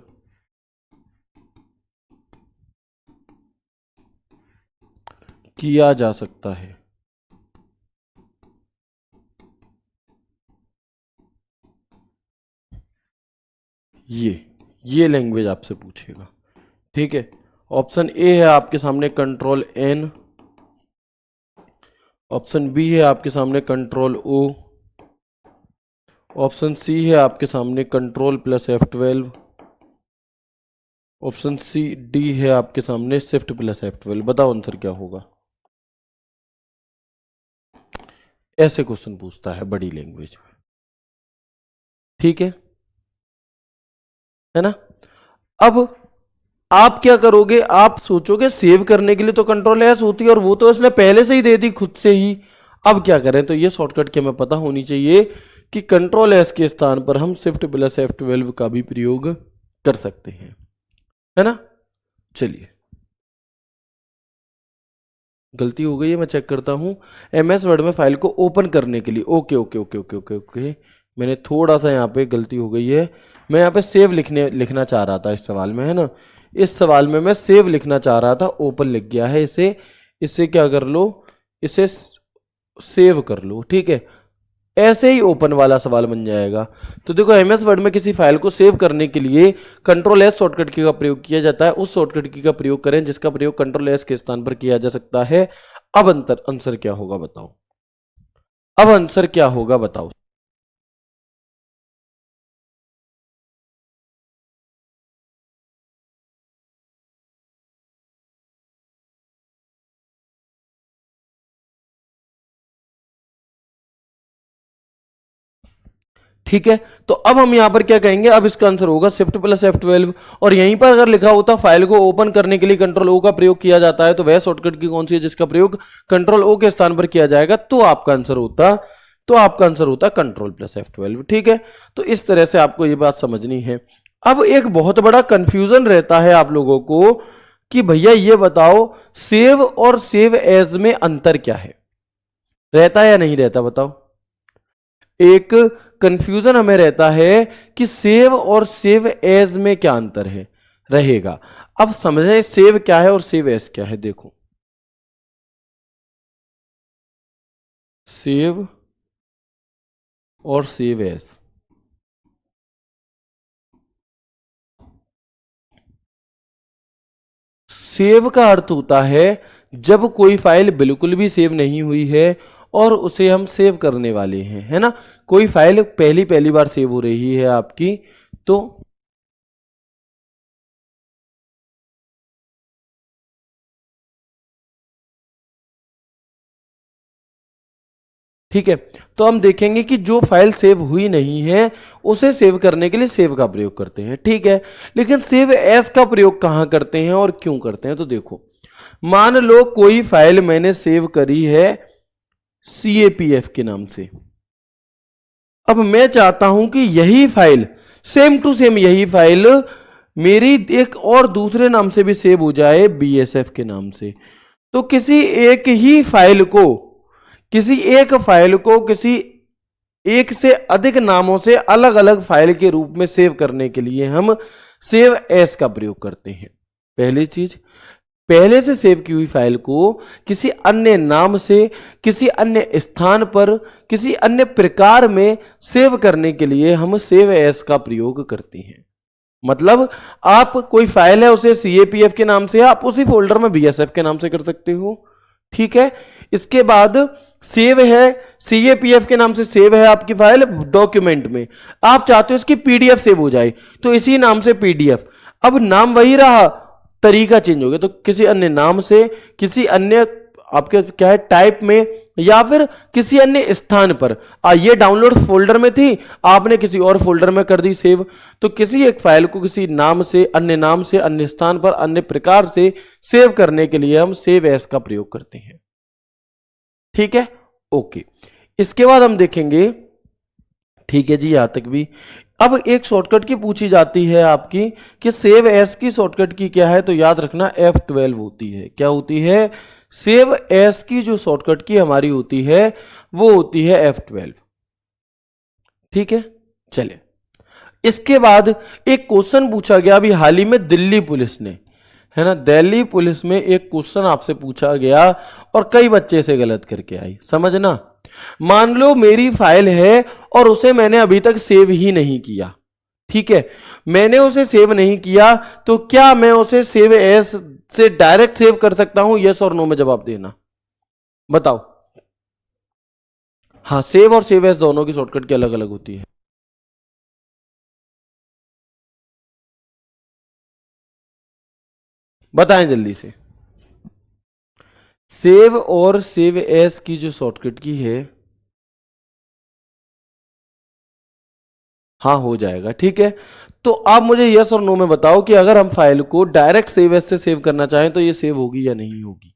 किया जा सकता है। ये लैंग्वेज आपसे पूछेगा, ठीक है। ऑप्शन ए है आपके सामने कंट्रोल एन, ऑप्शन बी है आपके सामने कंट्रोल ओ, ऑप्शन सी है आपके सामने control plus F12, option C D है आपके सामने शिफ्ट प्लस F12। बताओ आंसर क्या होगा। ऐसे क्वेश्चन पूछता है बड़ी लैंग्वेज में, ठीक है ना। अब आप क्या करोगे, आप सोचोगे सेव करने के लिए तो कंट्रोल एस होती है और वो तो इसने पहले से ही दे दी खुद से ही। अब क्या करें, तो ये शॉर्टकट की हमें पता होनी चाहिए कि कंट्रोल एस के स्थान पर हम शिफ्ट प्लस F12 का भी प्रयोग कर सकते हैं, है ना। चलिए, गलती हो गई है, मैं चेक करता हूं। MS वर्ड में फाइल को ओपन करने के लिए, okay okay okay okay okay okay, मैंने थोड़ा सा यहाँ पे गलती हो गई है। मैं यहाँ पे सेव लिखना चाह रहा था इस सवाल में, है ना। इस सवाल में मैं सेव लिखना चाह रहा था, ओपन लिख गया है। इसे क्या कर लो, इसे सेव कर लो, ठीक है। ऐसे ही ओपन वाला सवाल बन जाएगा। तो देखो, MS वर्ड में किसी फाइल को सेव करने के लिए कंट्रोल एस शॉर्टकट की का प्रयोग किया जाता है। उस शॉर्टकट की का प्रयोग करें जिसका प्रयोग कंट्रोल एस के स्थान पर किया जा सकता है। अब आंसर क्या होगा बताओ, अब आंसर क्या होगा बताओ। ठीक है, तो अब हम यहां पर क्या कहेंगे, अब इसका आंसर होगा शिफ्ट प्लस F12। और यहीं पर अगर लिखा होता फाइल को ओपन करने के लिए कंट्रोल ओ का प्रयोग किया जाता है, तो वह शॉर्टकट की कौन सी है जिसका प्रयोग कंट्रोल ओ के स्थान पर किया जाएगा, तो आपका आंसर होता कंट्रोल प्लस F12, ठीक है। तो इस तरह से आपको ये बात समझनी है। अब एक बहुत बड़ा कंफ्यूजन रहता है आप लोगों को कि भैया ये बताओ, सेव और सेव एज में अंतर क्या है, रहता है या नहीं रहता, बताओ। एक कंफ्यूजन हमें रहता है कि सेव और सेव एज में क्या अंतर है, रहेगा। अब समझें सेव क्या है और सेव एज क्या है। देखो, सेव और सेव एज, सेव का अर्थ होता है जब कोई फाइल बिल्कुल भी सेव नहीं हुई है और उसे हम सेव करने वाले हैं, है ना। कोई फाइल पहली बार सेव हो रही है आपकी, तो ठीक है, तो हम देखेंगे कि जो फाइल सेव हुई नहीं है उसे सेव करने के लिए सेव का प्रयोग करते हैं, ठीक है। लेकिन सेव एज का प्रयोग कहां करते हैं और क्यों करते हैं, तो देखो, मान लो कोई फाइल मैंने सेव करी है CAPF के नाम से। अब मैं चाहता हूं कि यही फाइल सेम टू सेम यही फाइल मेरी एक और दूसरे नाम से भी सेव हो जाए BSF के नाम से। तो किसी एक फाइल को किसी एक से अधिक नामों से अलग अलग फाइल के रूप में सेव करने के लिए हम सेव एज का प्रयोग करते हैं। पहली चीज, पहले से सेव की हुई फाइल को किसी अन्य नाम से, किसी अन्य स्थान पर, किसी अन्य प्रकार में सेव करने के लिए हम सेव एज का प्रयोग करते हैं। मतलब आप कोई फाइल है उसे CAPF के नाम से, आप उसी फोल्डर में BSF के नाम से कर सकते हो, ठीक है। इसके बाद सेव है CAPF के नाम से, सेव है आपकी फाइल डॉक्यूमेंट में, आप चाहते हो इसकी PDF सेव हो जाए तो इसी नाम से PDF। अब नाम वही रहा, तरीका चेंज हो गया, तो किसी अन्य नाम से, किसी अन्य आपके क्या है टाइप में, या फिर किसी अन्य स्थान पर। ये डाउनलोड फोल्डर में थी, आपने किसी और फोल्डर में कर दी सेव। तो किसी एक फाइल को किसी नाम से, अन्य स्थान पर, अन्य प्रकार से सेव करने के लिए हम सेव एज का प्रयोग करते हैं, ठीक है, ओके। इसके बाद हम देखेंगे, ठीक है जी, यहां तक भी। अब एक शॉर्टकट की पूछी जाती है आपकी कि सेव एज की शॉर्टकट की क्या है, तो याद रखना F12 होती है। क्या होती है, सेव एज की जो शॉर्टकट की हमारी होती है वो होती है F12, ठीक है। चले, इसके बाद एक क्वेश्चन पूछा गया अभी हाल ही में दिल्ली पुलिस ने, है ना, दिल्ली पुलिस में एक क्वेश्चन आपसे पूछा गया और कई बच्चे से गलत करके आई, समझना। मान लो मेरी फाइल है और उसे मैंने अभी तक सेव ही नहीं किया, ठीक है, मैंने उसे सेव नहीं किया, तो क्या मैं उसे सेव एस से डायरेक्ट सेव कर सकता हूं? यस और नो में जवाब देना, बताओ। हाँ, सेव और सेव एस दोनों की शॉर्टकट की अलग अलग होती है। बताएं जल्दी से। सेव और सेव एस की जो शॉर्टकट की है, हाँ हो जाएगा, ठीक है। तो आप मुझे यस और नो में बताओ कि अगर हम फाइल को डायरेक्ट सेव एस से सेव करना चाहें तो ये सेव होगी या नहीं होगी।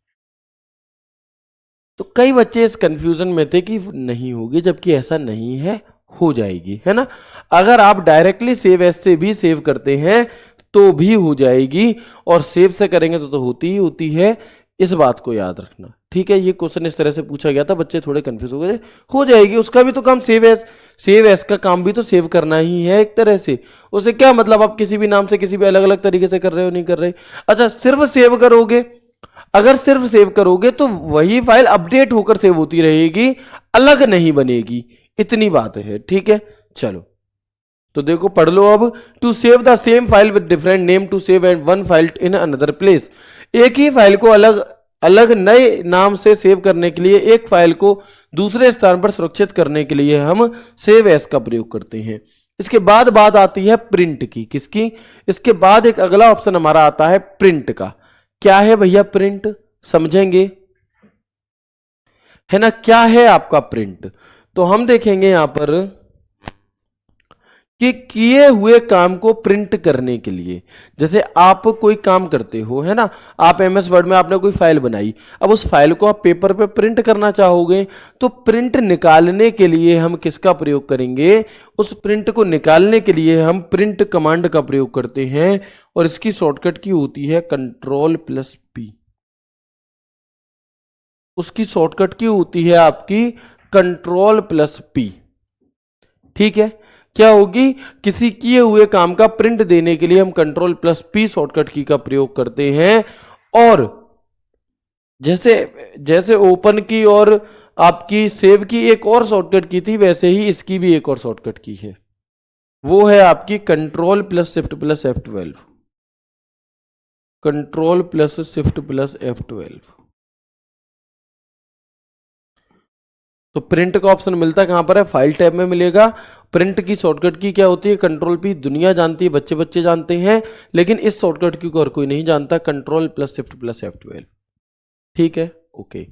तो कई बच्चे इस कंफ्यूजन में थे कि नहीं होगी, जबकि ऐसा नहीं है, हो जाएगी, है ना। अगर आप डायरेक्टली सेव एस से भी सेव करते हैं तो भी हो जाएगी, और सेव से करेंगे तो होती ही होती है। इस बात को याद रखना, ठीक है। ये क्वेश्चन इस तरह से पूछा गया था, बच्चे थोड़े कंफ्यूज हो गए। हो जाएगी, उसका भी तो काम सेव एस का काम भी तो सेव करना ही है एक तरह से। उसे क्या मतलब आप किसी भी नाम से किसी भी अलग अलग तरीके से कर रहे हो, नहीं कर रहे। अच्छा, सिर्फ सेव करोगे, अगर सिर्फ सेव करोगे तो वही फाइल अपडेट होकर सेव होती रहेगी, अलग नहीं बनेगी, इतनी बात है, ठीक है। चलो तो देखो, पढ़ लो अब। To save the same file with different name, to save and one file in another place. एक ही फाइल को अलग अलग नए नाम से सेव करने के लिए, एक फाइल को दूसरे स्थान पर सुरक्षित करने के लिए हम सेव एस का प्रयोग करते हैं। इसके बाद बात आती है प्रिंट की। किसकी? इसके बाद एक अगला ऑप्शन हमारा आता है प्रिंट का। क्या है भैया प्रिंट? समझेंगे, है ना। क्या है आपका प्रिंट? तो हम देखेंगे यहां पर कि किए हुए काम को प्रिंट करने के लिए, जैसे आप कोई काम करते हो, है ना, आप एमएस वर्ड में आपने कोई फाइल बनाई, अब उस फाइल को आप पेपर पे प्रिंट करना चाहोगे, तो प्रिंट निकालने के लिए हम किसका प्रयोग करेंगे? उस प्रिंट को निकालने के लिए हम प्रिंट कमांड का प्रयोग करते हैं, और इसकी शॉर्टकट की होती है Ctrl+P। उसकी शॉर्टकट की होती है आपकी Ctrl+P, ठीक है। क्या होगी? किसी किए हुए काम का प्रिंट देने के लिए हम Ctrl+P शॉर्टकट की का प्रयोग करते हैं, और जैसे जैसे ओपन की और आपकी सेव की एक और शॉर्टकट की थी, वैसे ही इसकी भी एक और शॉर्टकट की है, वो है आपकी Ctrl+Shift+F12। Ctrl+Shift+F12। तो प्रिंट का ऑप्शन मिलता है कहां पर है? फाइल टैब में मिलेगा। प्रिंट की शॉर्टकट की क्या होती है? Ctrl+P। दुनिया जानती है, बच्चे बच्चे जानते हैं, लेकिन इस शॉर्टकट की को और कोई नहीं जानता, Ctrl+Shift+F12, ठीक है। ओके,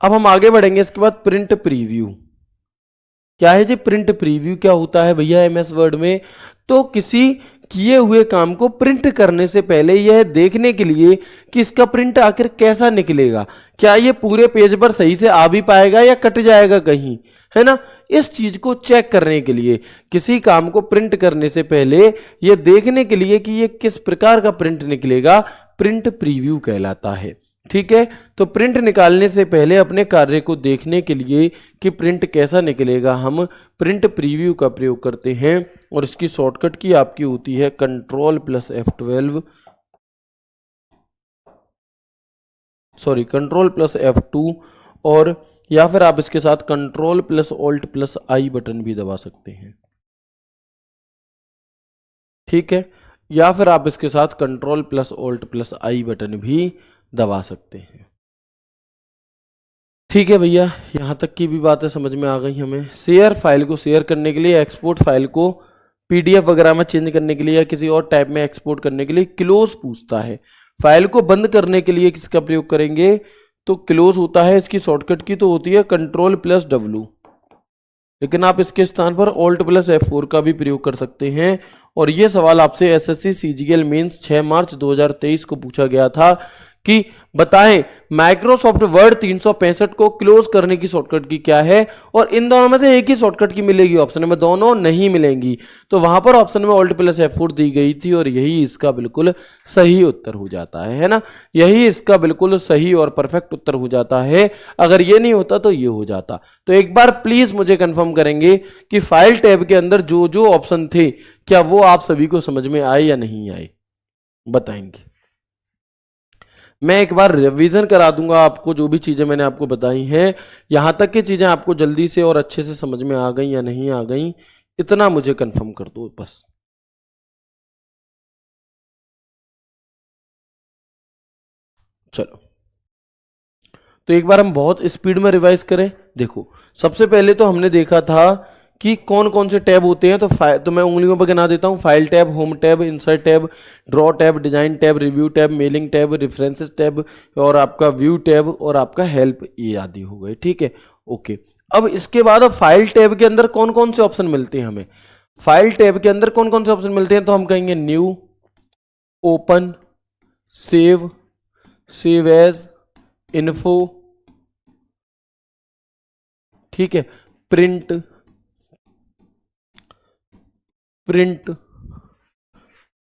अब हम आगे बढ़ेंगे। इसके बाद प्रिंट प्रीव्यू। क्या है जी प्रिंट प्रीव्यू? क्या होता है भैया एमएस वर्ड में? तो किसी किए हुए काम को प्रिंट करने से पहले यह देखने के लिए कि इसका प्रिंट आखिर कैसा निकलेगा, क्या ये पूरे पेज पर सही से आ भी पाएगा या कट जाएगा कहीं, है ना। इस चीज को चेक करने के लिए, किसी काम को प्रिंट करने से पहले यह देखने के लिए कि ये किस प्रकार का प्रिंट निकलेगा, प्रिंट प्रीव्यू कहलाता है, ठीक है। तो प्रिंट निकालने से पहले अपने कार्य को देखने के लिए कि प्रिंट कैसा निकलेगा, हम प्रिंट प्रीव्यू का प्रयोग करते हैं, और इसकी शॉर्टकट की आपकी होती है Ctrl+F12, सॉरी Ctrl+F2, और या फिर आप इसके साथ Ctrl+Alt+I बटन भी दबा सकते हैं, ठीक है। या फिर आप इसके साथ Ctrl+Alt+I बटन भी दबा सकते हैं, ठीक है भैया। यहां तक की भी बातें समझ में आ गई हमें। शेयर फाइल को शेयर करने के लिए, एक्सपोर्ट फाइल को पीडीएफ वगैरह में चेंज करने के लिए या किसी और टाइप में एक्सपोर्ट करने के लिए क्लोज पूछता है। फाइल को बंद करने के लिए किसका प्रयोग करेंगे? तो क्लोज होता है। इसकी शॉर्टकट की तो होती है Ctrl+W, लेकिन आप इसके स्थान पर Alt+F4 का भी प्रयोग कर सकते हैं। और यह सवाल आपसे एसएससी सीजीएल मेंस 6 मार्च 2023 को पूछा गया था कि बताएं माइक्रोसॉफ्ट वर्ड 365 को क्लोज करने की शॉर्टकट की क्या है, और इन दोनों में से एक ही शॉर्टकट की मिलेगी ऑप्शन में, दोनों नहीं मिलेंगी। तो वहां पर ऑप्शन में Alt+F4 दी गई थी, और यही इसका बिल्कुल सही उत्तर हो जाता है ना। यही इसका बिल्कुल सही और परफेक्ट उत्तर हो जाता है। अगर ये नहीं होता तो ये हो जाता। तो एक बार प्लीज मुझे कंफर्म करेंगे कि फाइल टैब के अंदर जो जो ऑप्शन थे, क्या वो आप सभी को समझ में आए या नहीं आए, बताएंगे। मैं एक बार रिवीजन करा दूंगा आपको, जो भी चीजें मैंने आपको बताई हैं, यहां तक की चीजें आपको जल्दी से और अच्छे से समझ में आ गई या नहीं आ गई, इतना मुझे कंफर्म कर दो बस। चलो, तो एक बार हम बहुत स्पीड में रिवाइज करें। देखो, सबसे पहले तो हमने देखा था कि कौन कौन से टैब होते हैं। तो मैं उंगलियों पर गिना देता हूँ। File tab, home tab, insert tab, draw tab, design tab, review tab, mailing tab, references tab, और आपका व्यू टैब, और आपका हेल्प, ये आदि हो गए। ठीक है, ओके। अब इसके बाद अब फाइल टैब के अंदर कौन कौन से ऑप्शन मिलते हैं हमें? फाइल टैब के अंदर कौन कौन से ऑप्शन मिलते हैं? तो हम कहेंगे new, open, save, save as, info, ठीक है, प्रिंट, प्रिंट,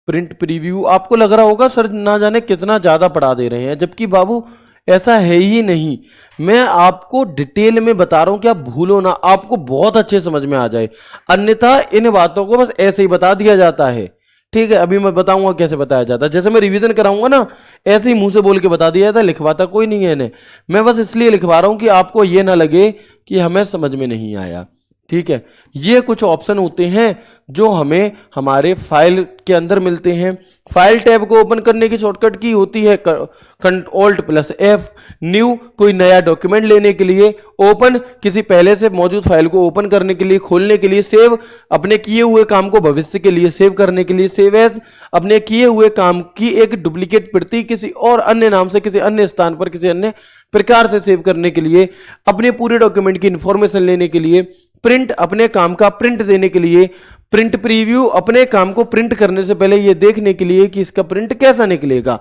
प्रिंट प्रीव्यू। आपको लग रहा होगा सर ना जाने कितना ज्यादा पढ़ा दे रहे हैं, जबकि बाबू ऐसा है ही नहीं। मैं आपको डिटेल में बता रहा हूं कि आप भूलो ना, आपको बहुत अच्छे समझ में आ जाए। अन्यथा इन बातों को बस ऐसे ही बता दिया जाता है। ठीक है, अभी मैं बताऊंगा कैसे बताया जाता है। जैसे मैं रिवीजन कराऊंगा ना, ऐसे ही मुंह से बोल के बता दिया जाता है, लिखवाता कोई नहीं है इन्हें। मैं बस इसलिए लिखवा रहा हूं कि आपको ये ना लगे कि हमें समझ में नहीं आया। ठीक है, ये कुछ ऑप्शन होते हैं जो हमें हमारे फाइल के अंदर मिलते हैं। फाइल टैब को ओपन करने की शॉर्टकट की होती है Ctrl+F। न्यू, कोई नया डॉक्यूमेंट लेने के लिए। ओपन, किसी पहले से मौजूद फाइल को ओपन करने के लिए, खोलने के लिए। सेव, अपने किए हुए काम को भविष्य के लिए सेव करने के लिए। सेव एज, अपने किए हुए काम की एक डुप्लीकेट प्रति किसी और अन्य नाम से, किसी अन्य स्थान पर, किसी अन्य प्रकार से सेव करने के लिए। अपने पूरे डॉक्यूमेंट की इंफॉर्मेशन लेने के लिए। प्रिंट, अपने काम का प्रिंट देने के लिए। प्रिंट प्रीव्यू, अपने काम को प्रिंट करने से पहले यह देखने के लिए कि इसका प्रिंट कैसा निकलेगा।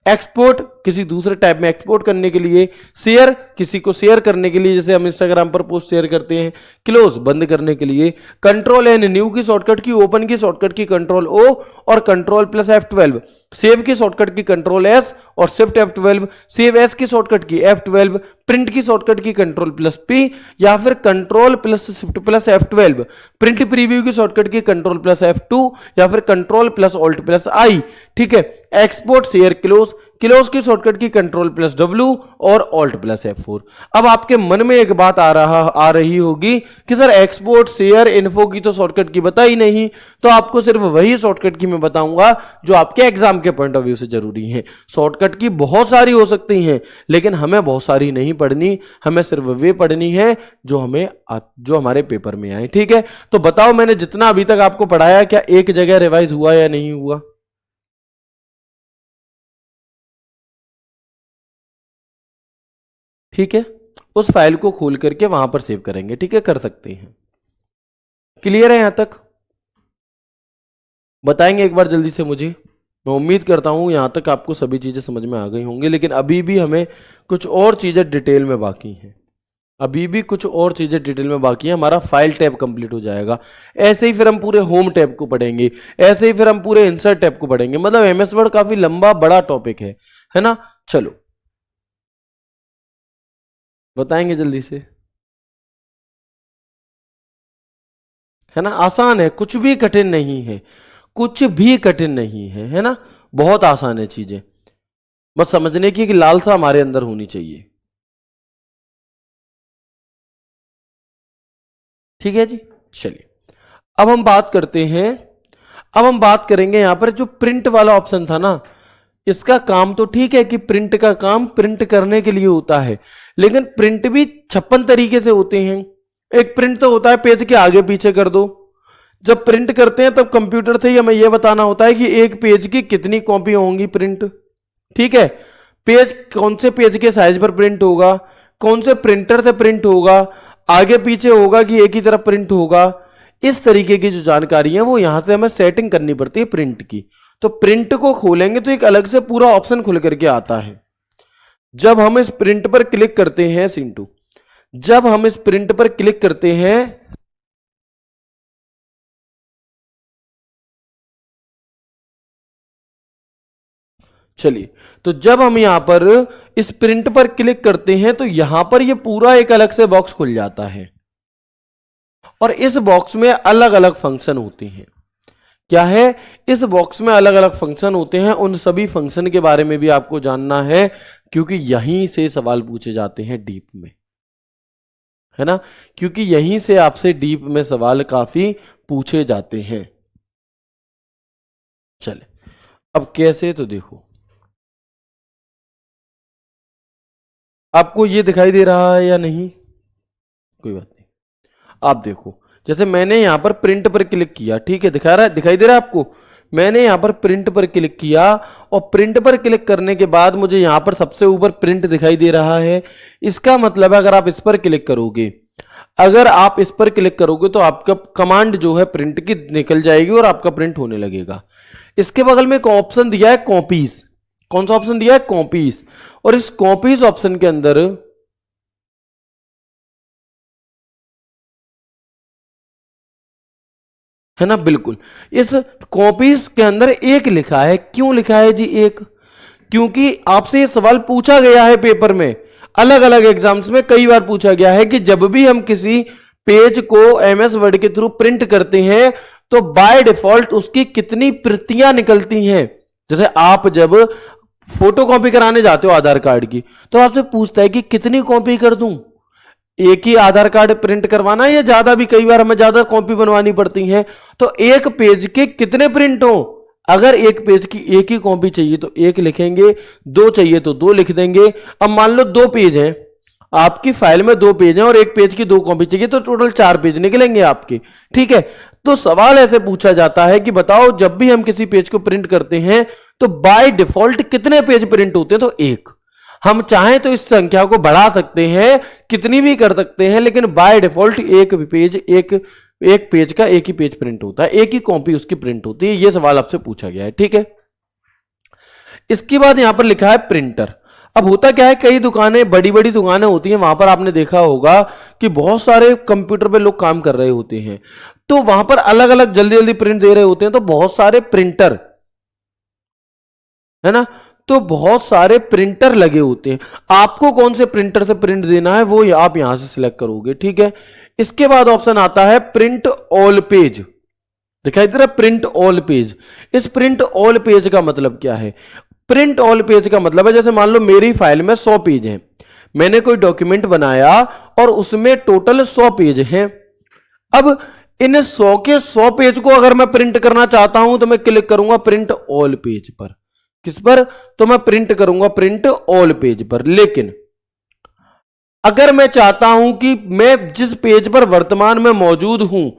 एक्सपोर्ट, किसी दूसरे टाइप में एक्सपोर्ट करने के लिए। शेयर, किसी को शेयर करने के लिए, जैसे हम इंस्टाग्राम पर पोस्ट शेयर करते हैं। क्लोज, बंद करने के लिए। कंट्रोल एन, न्यू की शॉर्टकट की, ओपन की शॉर्टकट की Ctrl+O और Ctrl+F12। सेव की शॉर्टकट की Ctrl+S और शिफ्ट F12। सेव एस की शॉर्टकट की F12। प्रिंट की शॉर्टकट की Ctrl+P या फिर Ctrl+Shift+F12। प्रिंट प्रीव्यू की शॉर्टकट की Ctrl+F2 या फिर Ctrl+Alt+I। ठीक है, एक्सपोर्ट, शेयर, क्लोज, क्लोज की शॉर्टकट की Ctrl+W और Alt+F4। अब आपके मन में एक बात आ रही होगी कि सर एक्सपोर्ट, शेयर, इन्फो की तो शॉर्टकट की बताई नहीं, तो आपको सिर्फ वही शॉर्टकट की मैं बताऊंगा जो आपके एग्जाम के पॉइंट ऑफ व्यू से जरूरी है। शॉर्टकट की बहुत सारी हो सकती हैं, लेकिन हमें बहुत सारी नहीं पढ़नी, हमें सिर्फ वे पढ़नी है जो हमारे पेपर में आए। ठीक है, तो बताओ मैंने जितना अभी तक आपको पढ़ाया, क्या एक जगह रिवाइज हुआ या नहीं हुआ? ठीक है, उस फाइल को खोल करके वहां पर सेव करेंगे। ठीक है, कर सकते हैं। क्लियर है यहां तक? बताएंगे एक बार जल्दी से मुझे। मैं उम्मीद करता हूं यहां तक आपको सभी चीजें समझ में आ गई होंगी, लेकिन अभी भी हमें कुछ और चीजें डिटेल में बाकी हैं। अभी भी कुछ और चीजें डिटेल में बाकी हैं। हमारा फाइल टैब कंप्लीट हो जाएगा। ऐसे ही फिर हम पूरे होम टैब को पढ़ेंगे। ऐसे ही फिर हम पूरे इंसर्ट टैब को पढ़ेंगे। मतलब एमएस वर्ड काफी लंबा बड़ा टॉपिक है ना? चलो, बताएंगे जल्दी से। है ना? आसान है, कुछ भी कठिन नहीं है, कुछ भी कठिन नहीं है ना? बहुत आसान है चीजें, बस समझने की एक लालसा हमारे अंदर होनी चाहिए। ठीक है जी, चलिए अब हम बात करते हैं। अब हम बात करेंगे यहां पर जो प्रिंट वाला ऑप्शन था ना, इसका काम तो ठीक है कि प्रिंट का काम प्रिंट करने के लिए होता है, लेकिन प्रिंट भी 56 तरीके से होते हैं। एक प्रिंट तो होता है पेज के आगे पीछे कर दो। जब प्रिंट करते हैं तब कंप्यूटर से ही हमें यह बताना होता है कि एक पेज की कितनी कॉपी होंगी प्रिंट। ठीक है, पेज कौन से पेज के साइज पर प्रिंट होगा, कौन से प्रिंटर से प्रिंट होगा, आगे पीछे होगा कि एक ही तरफ प्रिंट होगा, इस तरीके की जो जानकारी है वो यहां से हमें सेटिंग करनी पड़ती है प्रिंट की। तो प्रिंट को खोलेंगे तो एक अलग से पूरा ऑप्शन खुल करके आता है। जब हम इस प्रिंट पर क्लिक करते हैं सिंटू, जब हम इस प्रिंट पर क्लिक करते हैं, चलिए, तो जब हम यहां पर इस प्रिंट पर क्लिक करते हैं तो यहां पर यह पूरा एक अलग से बॉक्स खुल जाता है और इस बॉक्स में अलग अलग फंक्शन होते हैं। क्या है? इस बॉक्स में अलग अलग फंक्शन होते हैं। उन सभी फंक्शन के बारे में भी आपको जानना है, क्योंकि यहीं से सवाल पूछे जाते हैं डीप में, है ना? क्योंकि यहीं से आपसे डीप में सवाल काफी पूछे जाते हैं। चले, अब कैसे, तो देखो, आपको ये दिखाई दे रहा है या नहीं? कोई बात नहीं। आप देखो, जैसे मैंने यहां पर प्रिंट पर क्लिक किया, ठीक है, दिखा रहा है, दिखाई दे रहा है आपको? मैंने यहां पर प्रिंट पर क्लिक किया और प्रिंट पर क्लिक करने के बाद मुझे यहां पर सबसे ऊपर प्रिंट दिखाई दे रहा है। इसका मतलब है अगर आप इस पर क्लिक करोगे, अगर आप इस पर क्लिक करोगे तो आपका कमांड जो है प्रिंट की निकल जाएगी और आपका प्रिंट होने लगेगा। इसके बगल में एक ऑप्शन दिया है कॉपीज। कौन सा ऑप्शन दिया है? कॉपीज। और इस कॉपीज ऑप्शन के अंदर है ना, बिल्कुल इस कॉपीज के अंदर एक लिखा है। क्यों लिखा है जी एक? क्योंकि आपसे ये सवाल पूछा गया है पेपर में, अलग अलग एग्जाम्स में कई बार पूछा गया है कि जब भी हम किसी पेज को एमएस वर्ड के थ्रू प्रिंट करते हैं तो बाय डिफॉल्ट उसकी कितनी प्रतियां निकलती हैं। जैसे आप जब फोटो कॉपी कराने जाते हो आधार कार्ड की, तो आपसे पूछता है कि कितनी कॉपी कर दूं, एक ही आधार कार्ड प्रिंट करवाना है या ज्यादा, भी कई बार हमें ज्यादा कॉपी बनवानी पड़ती हैं, तो एक पेज के कितने प्रिंट हो। अगर एक पेज की एक ही कॉपी चाहिए तो एक लिखेंगे, दो चाहिए तो दो लिख देंगे। अब मान लो दो पेज हैं, आपकी फाइल में दो पेज हैं और एक पेज की दो कॉपी चाहिए, तो टोटल चार पेज निकलेंगे आपके, ठीक है। तो सवाल ऐसे पूछा जाता है कि बताओ जब भी हम किसी पेज को प्रिंट करते हैं तो बाय डिफॉल्ट कितने पेज प्रिंट होते हैं? तो एक। हम चाहें तो इस संख्या को बढ़ा सकते हैं, कितनी भी कर सकते हैं, लेकिन बाय डिफॉल्ट एक पेज एक पेज का एक ही पेज प्रिंट होता है, एक ही कॉपी उसकी प्रिंट होती है। यह सवाल आपसे पूछा गया है, ठीक है। इसके बाद यहां पर लिखा है प्रिंटर। अब होता क्या है, कई दुकानें, बड़ी बड़ी दुकानें होती हैं, वहां पर आपने देखा होगा कि बहुत सारे कंप्यूटर पे लोग काम कर रहे होते हैं, तो वहां पर अलग अलग जल्दी जल्दी प्रिंट दे रहे होते हैं, तो बहुत सारे प्रिंटर, है ना, तो बहुत सारे प्रिंटर लगे होते हैं। आपको कौन से प्रिंटर से प्रिंट देना है वो आप यहां से सिलेक्ट करोगे, ठीक है। इसके बाद ऑप्शन आता है प्रिंट ऑल पेज। दिखाई दे रहा है प्रिंट ऑल पेज। इस प्रिंट ऑल पेज का मतलब क्या है? प्रिंट ऑल पेज का मतलब है जैसे मान लो मेरी फाइल में 100 पेज हैं, मैंने कोई डॉक्यूमेंट बनाया और उसमें टोटल 100 पेज हैं। अब इन 100 के 100 पेज को अगर मैं प्रिंट करना चाहता हूं तो मैं क्लिक करूंगा प्रिंट ऑल पेज पर। किस पर? तो मैं प्रिंट करूंगा प्रिंट ऑल पेज पर। लेकिन अगर मैं चाहता हूं कि मैं जिस पेज पर वर्तमान में मौजूद हूं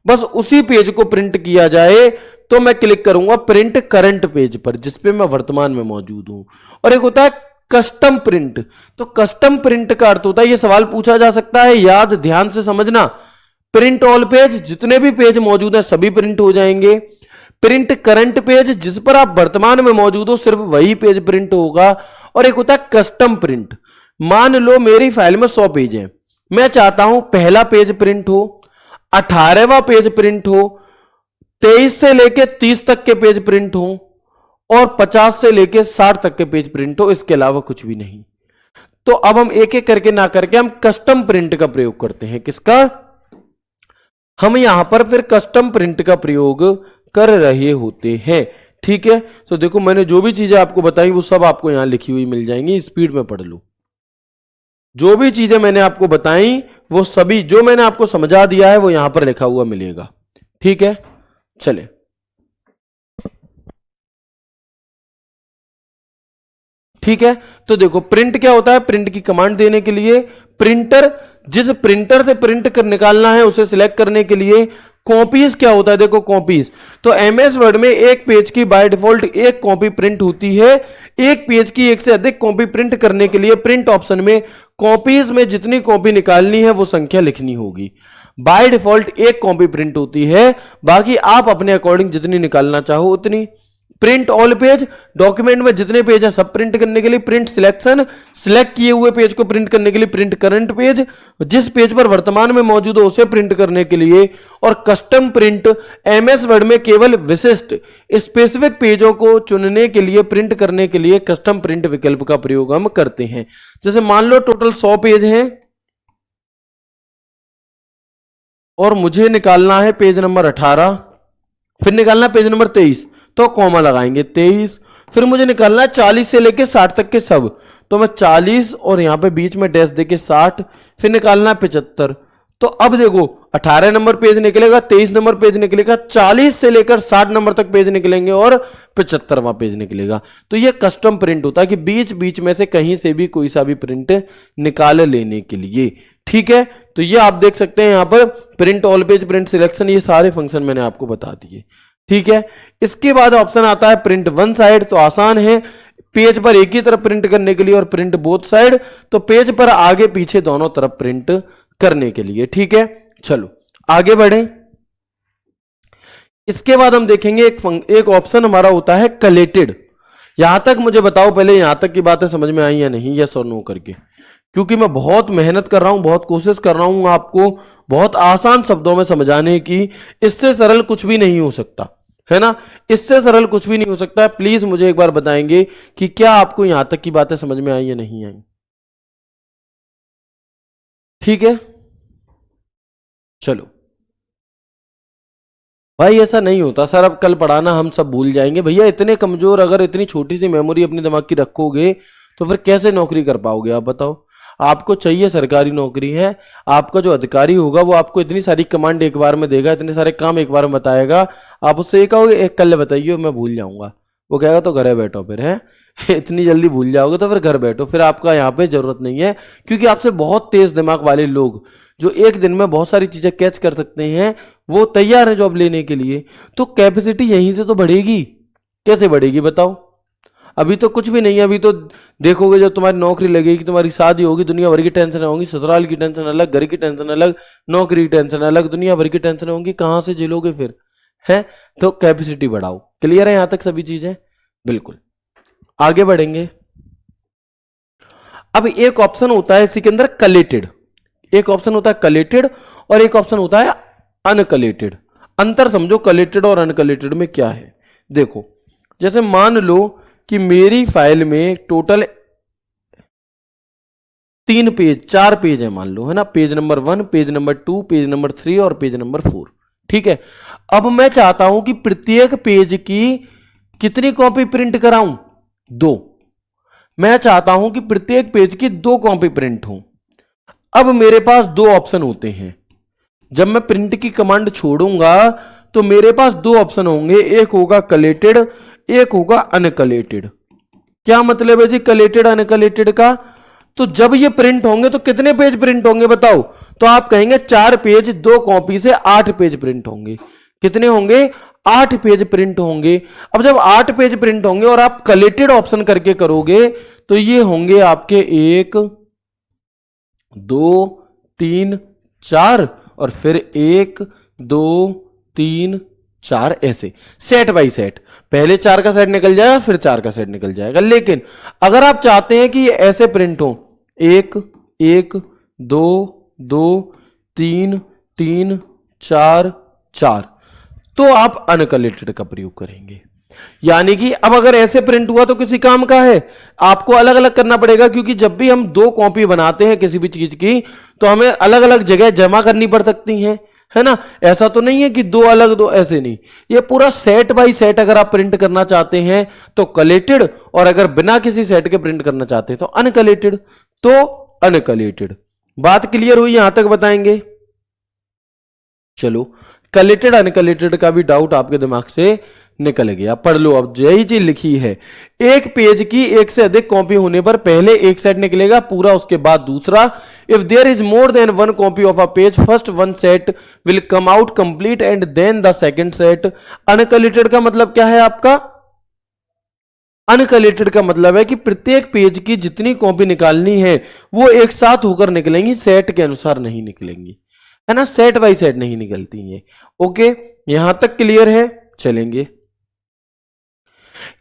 बस उसी पेज को प्रिंट किया जाए, तो मैं क्लिक करूंगा प्रिंट करंट पेज पर, जिस पे मैं वर्तमान में मौजूद हूं। और एक होता है कस्टम प्रिंट। तो कस्टम प्रिंट का अर्थ होता है, यह सवाल पूछा जा सकता है, याद ध्यान से समझना, प्रिंट ऑल पेज जितने भी पेज मौजूद हैं सभी प्रिंट हो जाएंगे। प्रिंट करंट पेज जिस पर आप वर्तमान में मौजूद हो सिर्फ वही पेज प्रिंट होगा। और एक होता है कस्टम प्रिंट। मान लो मेरी फाइल में 100 पेज हैं, मैं चाहता हूं पहला पेज प्रिंट हो, 18वां पेज प्रिंट हो, 23 से लेके 30 तक के पेज प्रिंट हो और 50 से लेके 60 तक के पेज प्रिंट हो, इसके अलावा कुछ भी नहीं। तो अब हम एक एक करके ना करके हम कस्टम प्रिंट का प्रयोग करते हैं। किसका? हम यहां पर फिर कस्टम प्रिंट का प्रयोग कर रहे होते हैं, ठीक है। तो देखो मैंने जो भी चीजें आपको बताई वो सब आपको यहां लिखी हुई मिल जाएंगी, स्पीड में पढ़ लो। जो भी चीजें मैंने आपको बताई वो सभी, जो मैंने आपको समझा दिया है वो यहां पर लिखा हुआ मिलेगा, ठीक है। चले, ठीक है। तो देखो प्रिंट क्या होता है, प्रिंट की कमांड देने के लिए प्रिंटर, जिस प्रिंटर से प्रिंट कर निकालना है उसे सिलेक्ट करने के लिए कॉपीज क्या होता है, देखो कॉपीज। तो एमएस वर्ड में एक पेज की बाय डिफॉल्ट एक कॉपी प्रिंट होती है। एक पेज की एक से अधिक कॉपी प्रिंट करने के लिए प्रिंट ऑप्शन में कॉपीज में जितनी कॉपी निकालनी है वो संख्या लिखनी होगी। बाय डिफॉल्ट एक कॉपी प्रिंट होती है, बाकी आप अपने अकॉर्डिंग जितनी निकालना चाहो उतनी। प्रिंट ऑल पेज, डॉक्यूमेंट में जितने पेज हैं सब प्रिंट करने के लिए। प्रिंट सिलेक्शन, सिलेक्ट किए हुए पेज को प्रिंट करने के लिए। प्रिंट करंट पेज, जिस पेज पर वर्तमान में मौजूद हो उसे प्रिंट करने के लिए। और कस्टम प्रिंट, एमएस वर्ड में केवल विशिष्ट स्पेसिफिक पेजों को चुनने के लिए, प्रिंट करने के लिए कस्टम प्रिंट विकल्प का प्रयोग हम करते हैं। जैसे मान लो टोटल 100 पेज हैं और मुझे निकालना है पेज नंबर 18, फिर निकालना पेज नंबर 23, तो कॉमा लगाएंगे 23। फिर मुझे निकालना है 40 से लेके 60 तक के सब, तो मैं 40 और यहां पे बीच में डैश देके 60। फिर निकालना है 75, तो अब देखो 18 नंबर पेज निकलेगा, 23 नंबर पेज निकलेगा, 40 से लेकर 60 नंबर तक पेज निकलेंगे और 75वां पेज निकलेगा। तो ये कस्टम प्रिंट होता है कि बीच बीच में से कहीं से भी कोई सा भी प्रिंट निकाल लेने के लिए। ठीक है, तो ये आप देख सकते हैं यहां पर print all page, print selection, ये सारे फंक्शन मैंने आपको बता दिए। ठीक है, इसके बाद ऑप्शन आता है प्रिंट वन साइड। तो आसान है, पेज पर एक ही तरफ प्रिंट करने के लिए और प्रिंट बोथ साइड, तो पेज पर आगे पीछे दोनों तरफ प्रिंट करने के लिए। ठीक है, चलो आगे बढ़ें। इसके बाद हम देखेंगे एक ऑप्शन हमारा होता है कलेटेड। यहां तक मुझे बताओ पहले, यहां तक की बातें समझ में आई या नहीं, यस और नो करके, क्योंकि मैं बहुत मेहनत कर रहा हूं, बहुत कोशिश कर रहा हूं आपको बहुत आसान शब्दों में समझाने की। इससे सरल कुछ भी नहीं हो सकता, है ना, इससे सरल कुछ भी नहीं हो सकता। प्लीज मुझे एक बार बताएंगे कि क्या आपको यहां तक की बातें समझ में आई या नहीं आई। ठीक है, चलो भाई ऐसा नहीं होता सर, अब कल पढ़ाना हम सब भूल जाएंगे। भैया इतने कमजोर, अगर इतनी छोटी सी मेमोरी अपने दिमाग की रखोगे तो फिर कैसे नौकरी कर पाओगे आप बताओ। आपको चाहिए सरकारी नौकरी है, आपका जो अधिकारी होगा वो आपको इतनी सारी कमांड एक बार में देगा, इतने सारे काम एक बार में बताएगा, आप उससे ये कहोगे एक कल बताइए मैं भूल जाऊंगा, वो कहेगा तो घर बैठो फिर, है इतनी जल्दी भूल जाओगे तो फिर घर बैठो, फिर आपका यहाँ पे जरूरत नहीं है। क्योंकि आपसे बहुत तेज दिमाग वाले लोग जो एक दिन में बहुत सारी चीजें कैच कर सकते हैं वो तैयार है जॉब लेने के लिए। तो कैपेसिटी यहीं से तो बढ़ेगी, कैसे बढ़ेगी बताओ। अभी तो कुछ भी नहीं है, अभी तो देखोगे जब तुम्हारी नौकरी लगेगी, तुम्हारी शादी होगी, दुनिया भर की टेंशन होंगी, ससुराल की टेंशन अलग, घर की टेंशन अलग, नौकरी की टेंशन अलग, दुनिया भर की टेंशन होंगी, कहां से झेलोगे फिर, है। तो कैपेसिटी बढ़ाओ। क्लियर है यहां तक सभी चीजें, बिल्कुल। आगे बढ़ेंगे। अब एक ऑप्शन होता है इसी के अंदर कलेटेड, एक ऑप्शन होता है कलेटेड और एक ऑप्शन होता है अनकलेटेड। अंतर समझो कलेटेड और अनकलेटेड में क्या है। देखो जैसे मान लो कि मेरी फाइल में टोटल 4 पेज है मान लो, है ना, page number 1, page number 2, page number 3 और पेज नंबर 4। ठीक है, अब मैं चाहता हूं कि प्रत्येक पेज की कितनी कॉपी प्रिंट कराऊं, 2। मैं चाहता हूं कि प्रत्येक पेज की 2 कॉपी प्रिंट हो। अब मेरे पास 2 ऑप्शन होते हैं। जब मैं प्रिंट की कमांड छोड़ूंगा तो मेरे पास 2 ऑप्शन होंगे, एक होगा कलेटेड, एक होगा अनकलेटेड। क्या मतलब है जी कलेटेड अनकलेटेड का। तो जब ये प्रिंट होंगे तो कितने पेज प्रिंट होंगे बताओ। तो आप कहेंगे 4 पेज 2 कॉपी से 8 पेज प्रिंट होंगे। कितने होंगे, 8 पेज प्रिंट होंगे। अब जब 8 पेज प्रिंट होंगे और आप कलेटेड ऑप्शन करके करोगे तो ये होंगे आपके 1 2 3 4 और फिर 1 2 3 4 ऐसे सेट बाई सेट। पहले 4 का सेट निकल जाएगा फिर 4 का सेट निकल जाएगा। लेकिन अगर आप चाहते हैं कि ये ऐसे प्रिंट हो 1 1 2 2 3 3 4 4 तो आप अनकलेटेड का प्रयोग करेंगे। यानी कि अब अगर ऐसे प्रिंट हुआ तो किसी काम का है, आपको अलग अलग करना पड़ेगा। क्योंकि जब भी हम 2 कॉपी बनाते हैं किसी भी चीज की तो हमें अलग अलग जगह जमा करनी पड़ सकती हैं, है ना। ऐसा तो नहीं है कि 2 अलग 2 ऐसे नहीं, ये पूरा सेट बाय सेट अगर आप प्रिंट करना चाहते हैं तो कलेटेड, और अगर बिना किसी सेट के प्रिंट करना चाहते हैं तो अनकलेटेड। तो अनकलेटेड बात क्लियर हुई, यहां तक बताएंगे। चलो कलेटेड अनकलेटेड का भी डाउट आपके दिमाग से निकल गया, पढ़ लो। अब यही चीज लिखी है, एक पेज की एक से अधिक कॉपी होने पर पहले एक सेट निकलेगा पूरा, उसके बाद दूसरा। If there is more than 1 copy of a page first 1 set will come out complete and then the second set. Uncollated का मतलब क्या है आपका, अनकलेटेड का मतलब है कि प्रत्येक पेज की जितनी कॉपी निकालनी है वो एक साथ होकर निकलेंगी, सेट के अनुसार नहीं निकलेंगी, है ना, सेट बाय सेट नहीं निकलती है। ओके, यहां तक क्लियर है। चलेंगे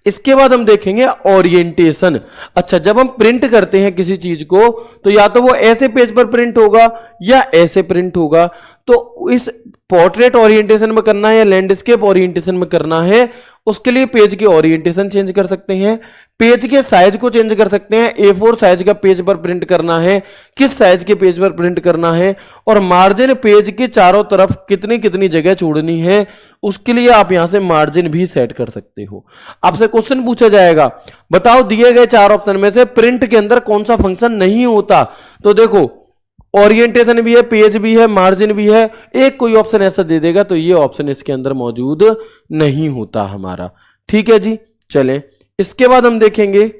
इसके बाद हम देखेंगे ओरिएंटेशन। अच्छा, जब हम प्रिंट करते हैं किसी चीज को तो या तो वो ऐसे पेज पर प्रिंट होगा या ऐसे प्रिंट होगा। तो इस पोर्ट्रेट ओरिएंटेशन में करना है या लैंडस्केप ओरिएंटेशन में करना है, उसके लिए पेज की ओरिएंटेशन चेंज कर सकते हैं, पेज के साइज को चेंज कर सकते हैं। A4 साइज का पेज पर प्रिंट करना है, किस साइज के पेज पर प्रिंट करना है, और मार्जिन पेज के चारों तरफ कितनी कितनी जगह छोड़नी है, उसके लिए आप यहां से मार्जिन भी सेट कर सकते हो। आपसे क्वेश्चन पूछा जाएगा, बताओ दिए गए 4 ऑप्शन में से प्रिंट के अंदर कौन सा फंक्शन नहीं होता। तो देखो ओरिएंटेशन भी है, पेज भी है, मार्जिन भी है, एक कोई ऑप्शन ऐसा दे देगा तो ये ऑप्शन इसके अंदर मौजूद नहीं होता हमारा। ठीक है जी, चलें इसके बाद हम देखेंगे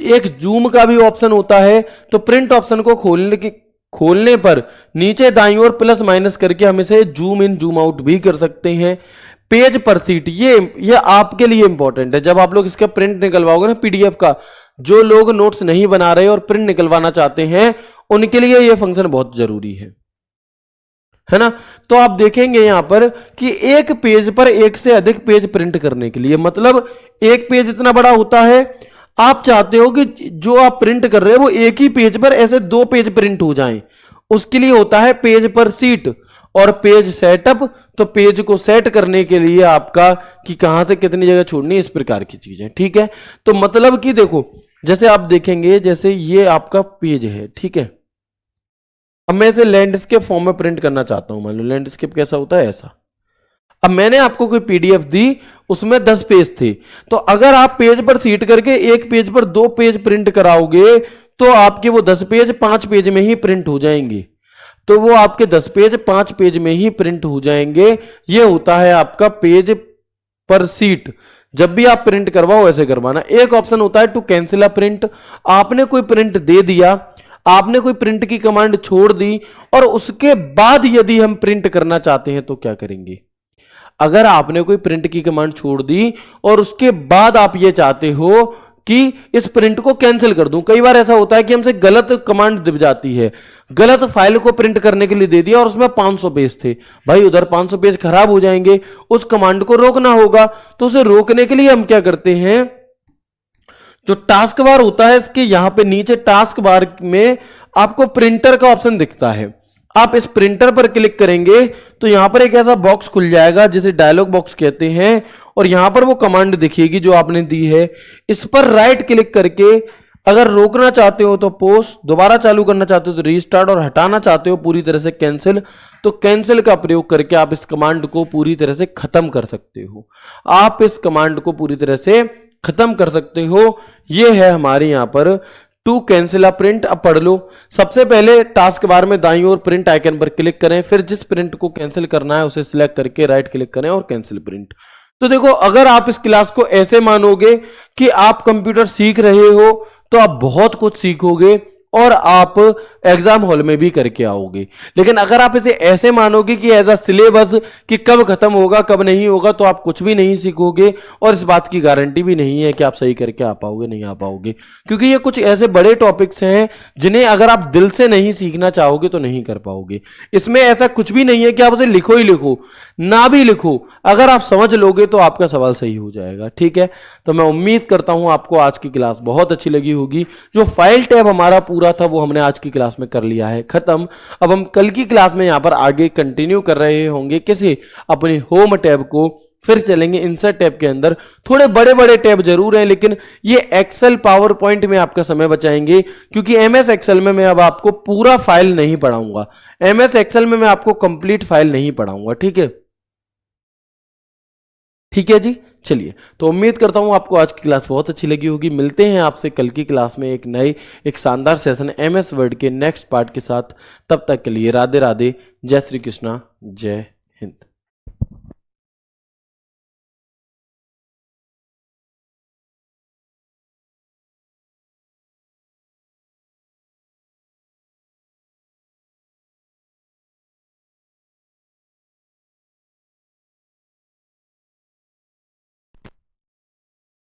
एक जूम का भी ऑप्शन होता है। तो प्रिंट ऑप्शन को खोलने पर नीचे दाईं ओर प्लस माइनस करके हम इसे जूम इन जूम आउट भी कर सकते हैं। पेज पर सीट, ये आपके लिए इंपॉर्टेंट है। जब आप लोग इसका प्रिंट निकलवाओगे ना पीडीएफ का, जो लोग नोट्स नहीं बना रहे और प्रिंट निकलवाना चाहते हैं उनके लिए यह फंक्शन बहुत जरूरी है ना। तो आप देखेंगे यहां पर कि एक पेज पर एक से अधिक पेज प्रिंट करने के लिए, मतलब एक पेज इतना बड़ा होता है, आप चाहते हो कि जो आप प्रिंट कर रहे हो वो एक ही पेज पर ऐसे 2 पेज प्रिंट हो जाएं, उसके लिए होता है पेज पर सीट और पेज सेटअप। तो पेज को सेट करने के लिए आपका कि कहां से कितनी जगह छोड़नी है, इस प्रकार की चीजें। ठीक है, तो मतलब कि देखो जैसे आप देखेंगे, जैसे ये आपका पेज है, ठीक है, अब मैं इसे लैंडस्केप फॉर्म में प्रिंट करना चाहता हूं। मान लो लैंडस्केप कैसा होता है, ऐसा। अब मैंने आपको कोई पीडीएफ दी, उसमें 10 पेज थे, तो अगर आप पेज पर सीट करके एक पेज पर 2 पेज प्रिंट कराओगे तो आपके वो 10 पेज 5 पेज में ही प्रिंट हो जाएंगे। तो वो आपके 10 पेज 5 पेज में ही प्रिंट हो जाएंगे। ये होता है आपका पेज पर सीट। जब भी आप प्रिंट करवाओ ऐसे करवाना। एक ऑप्शन होता है टू कैंसिल अ प्रिंट। आपने कोई प्रिंट दे दिया, आपने कोई प्रिंट की कमांड छोड़ दी और उसके बाद यदि हम प्रिंट करना चाहते हैं तो क्या करेंगे। अगर आपने कोई प्रिंट की कमांड छोड़ दी और उसके बाद आप ये चाहते हो कि इस प्रिंट को कैंसिल कर दूं, कई बार ऐसा होता है कि हमसे गलत कमांड दिख जाती है, गलत फाइल को प्रिंट करने के लिए दे दिया और उसमें 500 पेज थे, भाई उधर 500 पेज खराब हो जाएंगे, उस कमांड को रोकना होगा। तो उसे रोकने के लिए हम क्या करते हैं, जो टास्क बार होता है इसके यहां पे नीचे टास्क बार में आपको प्रिंटर का ऑप्शन दिखता है। आप इस प्रिंटर पर क्लिक करेंगे तो यहां पर एक ऐसा बॉक्स खुल जाएगा जिसे डायलॉग बॉक्स कहते हैं, और यहां पर वो कमांड दिखेगी जो आपने दी है। इस पर राइट क्लिक करके अगर रोकना चाहते हो तो पॉज, दोबारा चालू करना चाहते हो तो रीस्टार्ट, और हटाना चाहते हो पूरी तरह से कैंसिल, तो कैंसिल का प्रयोग करके आप इस कमांड को पूरी तरह से खत्म कर सकते हो। आप इस कमांड को पूरी तरह से खत्म कर सकते हो। यह है हमारे यहां पर टू कैंसिल अ प्रिंट। अब पढ़ लो। सबसे पहले टास्क बार में दाईं ओर प्रिंट आइकन पर क्लिक करें, फिर जिस प्रिंट को कैंसिल करना है उसे सिलेक्ट करके राइट क्लिक करें और कैंसिल प्रिंट। तो देखो, अगर आप इस क्लास को ऐसे मानोगे कि आप कंप्यूटर सीख रहे हो तो आप बहुत कुछ सीखोगे और आप एग्जाम हॉल में भी करके आओगे। लेकिन अगर आप इसे ऐसे मानोगे कि एज अ सिलेबस कि कब खत्म होगा कब नहीं होगा, तो आप कुछ भी नहीं सीखोगे और इस बात की गारंटी भी नहीं है कि आप सही करके आ पाओगे, नहीं आ पाओगे। क्योंकि ये कुछ ऐसे बड़े टॉपिक्स हैं जिन्हें अगर आप दिल से नहीं सीखना चाहोगे तो नहीं कर पाओगे। इसमें ऐसा कुछ भी नहीं है कि आप उसे लिखो ही लिखो, ना भी लिखो, अगर आप समझ लोगे तो आपका सवाल सही हो जाएगा। ठीक है, तो मैं उम्मीद करता हूं आपको आज की क्लास बहुत अच्छी लगी होगी। जो फाइल टैब हमारा पूरा था वो हमने आज की क्लास में कर लिया है खत्म। अब हम कल की क्लास में यहां पर आगे कंटिन्यू कर रहे होंगे कैसे, अपने होम टैब को, फिर चलेंगे इंसर्ट टैब के अंदर। थोड़े बड़े बड़े टैब जरूर हैं लेकिन ये एक्सेल पावर पॉइंट में आपका समय बचाएंगे, क्योंकि एमएस एक्सेल में मैं अब आपको पूरा फाइल नहीं पढ़ाऊंगा। एमएस एक्सेल में मैं आपको कंप्लीट फाइल नहीं पढ़ाऊंगा। ठीक है, ठीक है जी। चलिए, तो उम्मीद करता हूं आपको आज की क्लास बहुत अच्छी लगी होगी। मिलते हैं आपसे कल की क्लास में एक शानदार सेशन एमएस वर्ड के नेक्स्ट पार्ट के साथ। तब तक के लिए राधे राधे, जय श्री कृष्णा, जय हिंद।